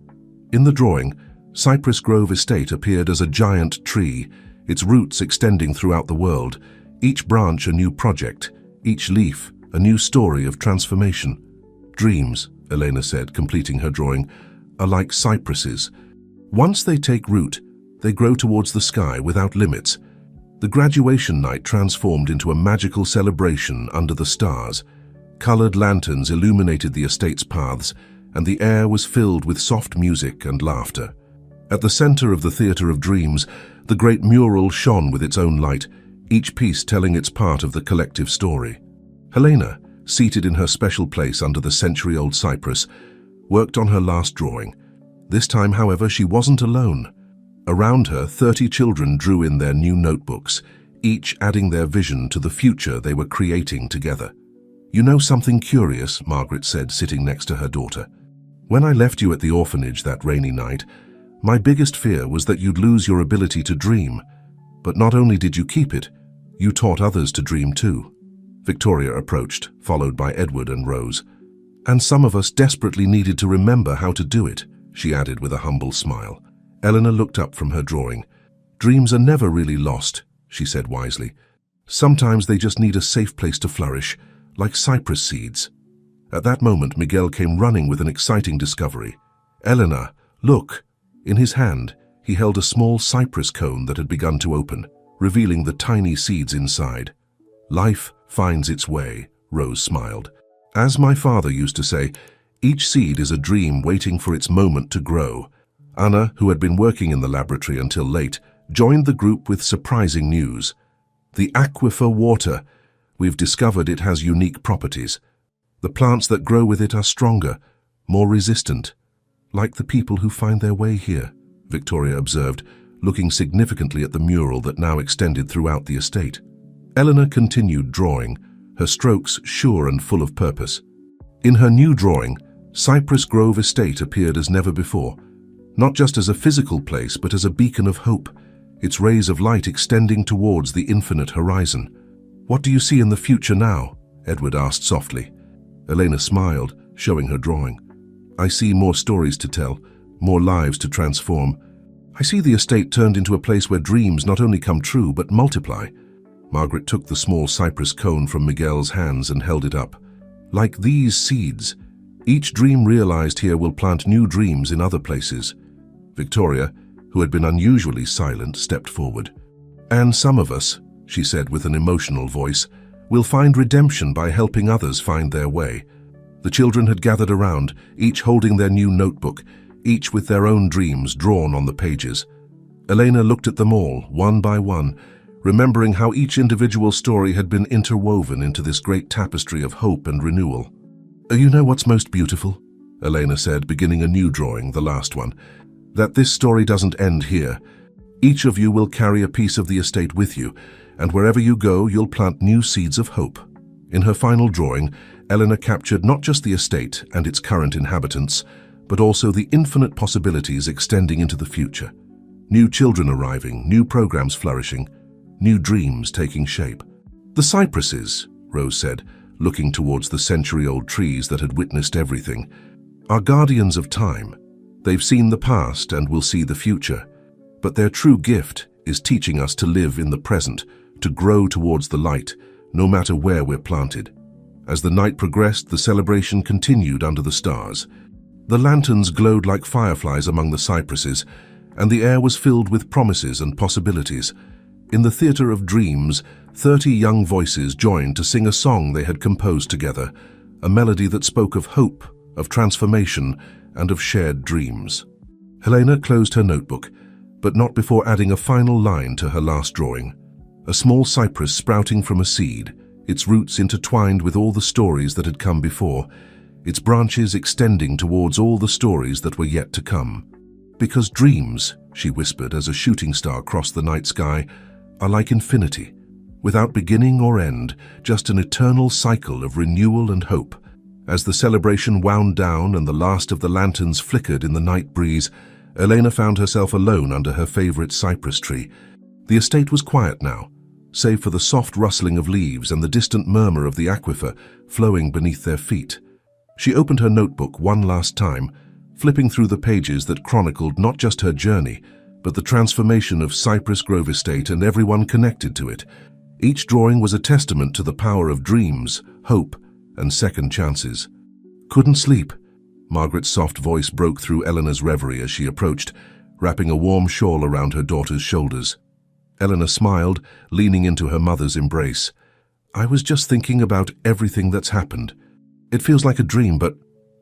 In the drawing, Cypress Grove Estate appeared as a giant tree, its roots extending throughout the world, each branch a new project, each leaf a new story of transformation. "Dreams," Elena said, completing her drawing, "are like cypresses. Once they take root, they grow towards the sky without limits." The graduation night transformed into a magical celebration under the stars. Colored lanterns illuminated the estate's paths, and the air was filled with soft music and laughter. At the center of the Theatre of Dreams, the great mural shone with its own light, each piece telling its part of the collective story. Helena, seated in her special place under the century-old cypress, worked on her last drawing. This time, however, she wasn't alone. Around her, 30 children drew in their new notebooks, each adding their vision to the future they were creating together. "You know something curious," Margaret said, sitting next to her daughter. "When I left you at the orphanage that rainy night, my biggest fear was that you'd lose your ability to dream. But not only did you keep it, you taught others to dream too." Victoria approached, followed by Edward and Rose. "And some of us desperately needed to remember how to do it," she added with a humble smile. Eleanor looked up from her drawing. "Dreams are never really lost," she said wisely. "Sometimes they just need a safe place to flourish, like cypress seeds." At that moment, Miguel came running with an exciting discovery. "Eleanor, look!" In his hand, he held a small cypress cone that had begun to open, revealing the tiny seeds inside. "Life finds its way," Rose smiled. "As my father used to say, each seed is a dream waiting for its moment to grow." Anna, who had been working in the laboratory until late, joined the group with surprising news. "The aquifer water. We've discovered it has unique properties. The plants that grow with it are stronger, more resistant. Like the people who find their way here," Victoria observed, looking significantly at the mural that now extended throughout the estate. Eleanor continued drawing, her strokes sure and full of purpose. In her new drawing, Cypress Grove Estate appeared as never before, not just as a physical place but as a beacon of hope, its rays of light extending towards the infinite horizon. "What do you see in the future now?" Edward asked softly. Elena smiled, showing her drawing. "I see more stories to tell, more lives to transform. I see the estate turned into a place where dreams not only come true but multiply." Margaret took the small cypress cone from Miguel's hands and held it up. "Like these seeds, each dream realized here will plant new dreams in other places." Victoria, who had been unusually silent, stepped forward. "And some of us," she said with an emotional voice, "will find redemption by helping others find their way." The children had gathered around, each holding their new notebook, each with their own dreams drawn on the pages. Elena looked at them all, one by one, remembering how each individual story had been interwoven into this great tapestry of hope and renewal. "You know what's most beautiful?" Elena said, beginning a new drawing, the last one. "That this story doesn't end here. Each of you will carry a piece of the estate with you, and wherever you go, you'll plant new seeds of hope." In her final drawing, Eleanor captured not just the estate and its current inhabitants, but also the infinite possibilities extending into the future. New children arriving, new programs flourishing, new dreams taking shape. "The cypresses," Rose said, looking towards the century-old trees that had witnessed everything, "are guardians of time. They've seen the past and will see the future. But their true gift is teaching us to live in the present, to grow towards the light, no matter where we're planted." As the night progressed, the celebration continued under the stars. The lanterns glowed like fireflies among the cypresses, and the air was filled with promises and possibilities. In the theater of dreams, 30 young voices joined to sing a song they had composed together, a melody that spoke of hope, of transformation, and of shared dreams. Helena closed her notebook, but not before adding a final line to her last drawing. A small cypress sprouting from a seed, its roots intertwined with all the stories that had come before, its branches extending towards all the stories that were yet to come. "Because dreams," she whispered as a shooting star crossed the night sky, "are like infinity, without beginning or end, just an eternal cycle of renewal and hope." As the celebration wound down and the last of the lanterns flickered in the night breeze, Elena found herself alone under her favorite cypress tree. The estate was quiet now, save for the soft rustling of leaves and the distant murmur of the aquifer flowing beneath their feet. She opened her notebook one last time, flipping through the pages that chronicled not just her journey, but the transformation of Cypress Grove Estate and everyone connected to it. Each drawing was a testament to the power of dreams, hope, and second chances. "Couldn't sleep." Margaret's soft voice broke through Eleanor's reverie as she approached, wrapping a warm shawl around her daughter's shoulders. Eleanor smiled, leaning into her mother's embrace. "I was just thinking about everything that's happened. It feels like a dream, but—"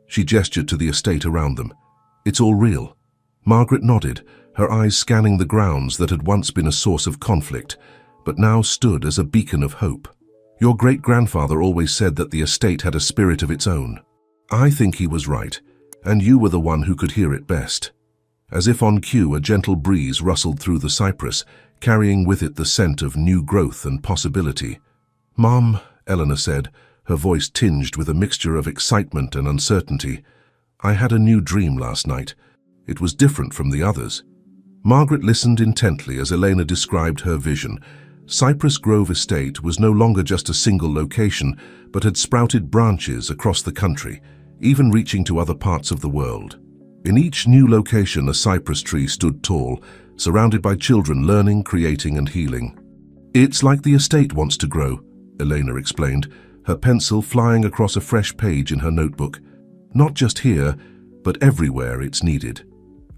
She gestured to the estate around them. "It's all real." Margaret nodded, her eyes scanning the grounds that had once been a source of conflict, but now stood as a beacon of hope. "Your great-grandfather always said that the estate had a spirit of its own. I think he was right, and you were the one who could hear it best." As if on cue, a gentle breeze rustled through the cypress, carrying with it the scent of new growth and possibility. "Mom," Eleanor said, her voice tinged with a mixture of excitement and uncertainty, "I had a new dream last night. It was different from the others." Margaret listened intently as Elena described her vision. Cypress Grove Estate was no longer just a single location, but had sprouted branches across the country, even reaching to other parts of the world. In each new location, a cypress tree stood tall, surrounded by children learning, creating, and healing. "It's like the estate wants to grow," Elena explained, her pencil flying across a fresh page in her notebook. "Not just here, but everywhere it's needed."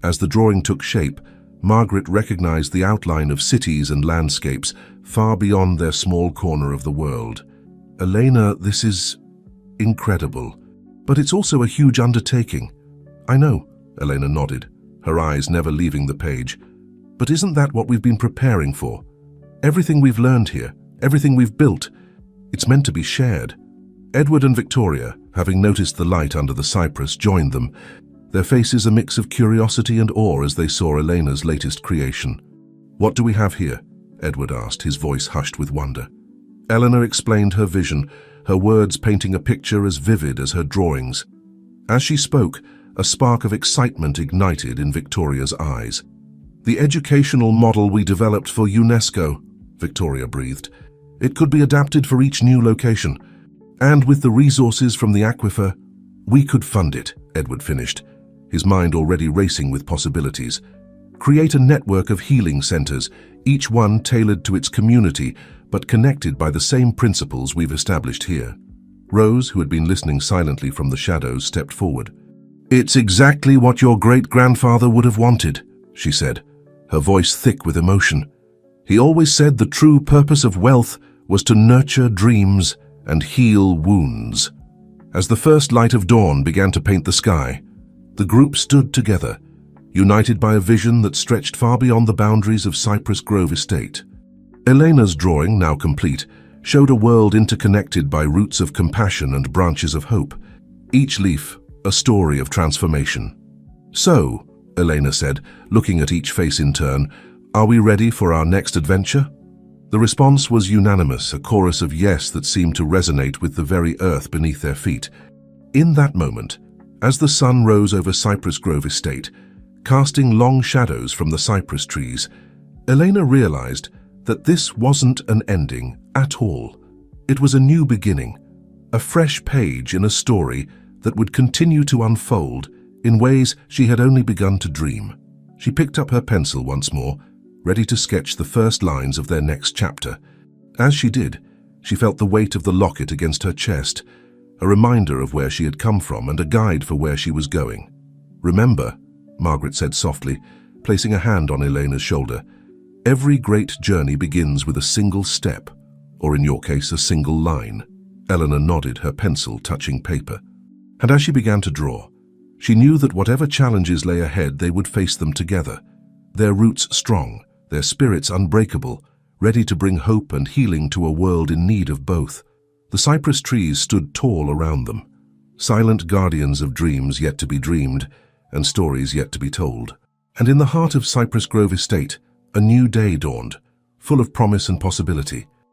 As the drawing took shape, Margaret recognized the outline of cities and landscapes far beyond their small corner of the world. "Elena, this is incredible, but it's also a huge undertaking." "I know," Elena nodded, her eyes never leaving the page. "But isn't that what we've been preparing for? Everything we've learned here, everything we've built, it's meant to be shared." Edward and Victoria, having noticed the light under the cypress, joined them, their faces a mix of curiosity and awe as they saw Elena's latest creation. "What do we have here?" Edward asked, his voice hushed with wonder. Eleanor explained her vision, her words painting a picture as vivid as her drawings. As she spoke, a spark of excitement ignited in Victoria's eyes. "The educational model we developed for UNESCO," Victoria breathed. "It could be adapted for each new location. And with the resources from the aquifer, we could fund it," Edward finished, his mind already racing with possibilities. "Create a network of healing centers, each one tailored to its community, but connected by the same principles we've established here." Rose, who had been listening silently from the shadows, stepped forward. "It's exactly what your great-grandfather would have wanted," she said, her voice thick with emotion. "He always said the true purpose of wealth was to nurture dreams and heal wounds." As the first light of dawn began to paint the sky, the group stood together, united by a vision that stretched far beyond the boundaries of Cypress Grove Estate. Elena's drawing, now complete, showed a world interconnected by roots of compassion and branches of hope, each leaf a story of transformation. "So," Elena said, looking at each face in turn, "are we ready for our next adventure?" The response was unanimous, a chorus of yes that seemed to resonate with the very earth beneath their feet. In that moment, As the sun rose over Cypress Grove Estate, casting long shadows from the cypress trees, Elena realized that this wasn't an ending at all. It was a new beginning, a fresh page in a story that would continue to unfold in ways she had only begun to dream. She picked up her pencil once more, ready to sketch the first lines of their next chapter. As she did, she felt the weight of the locket against her chest, a reminder of where she had come from and a guide for where she was going. "Remember," Margaret said softly, placing a hand on Elena's shoulder, "every great journey begins with a single step, or in your case, a single line." Eleanor nodded, her pencil touching paper. And as she began to draw, she knew that whatever challenges lay ahead, they would face them together, their roots strong, their spirits unbreakable, ready to bring hope and healing to a world in need of both. The cypress trees stood tall around them, silent guardians of dreams yet to be dreamed and stories yet to be told. And in the heart of Cypress Grove Estate, a new day dawned, full of promise and possibility.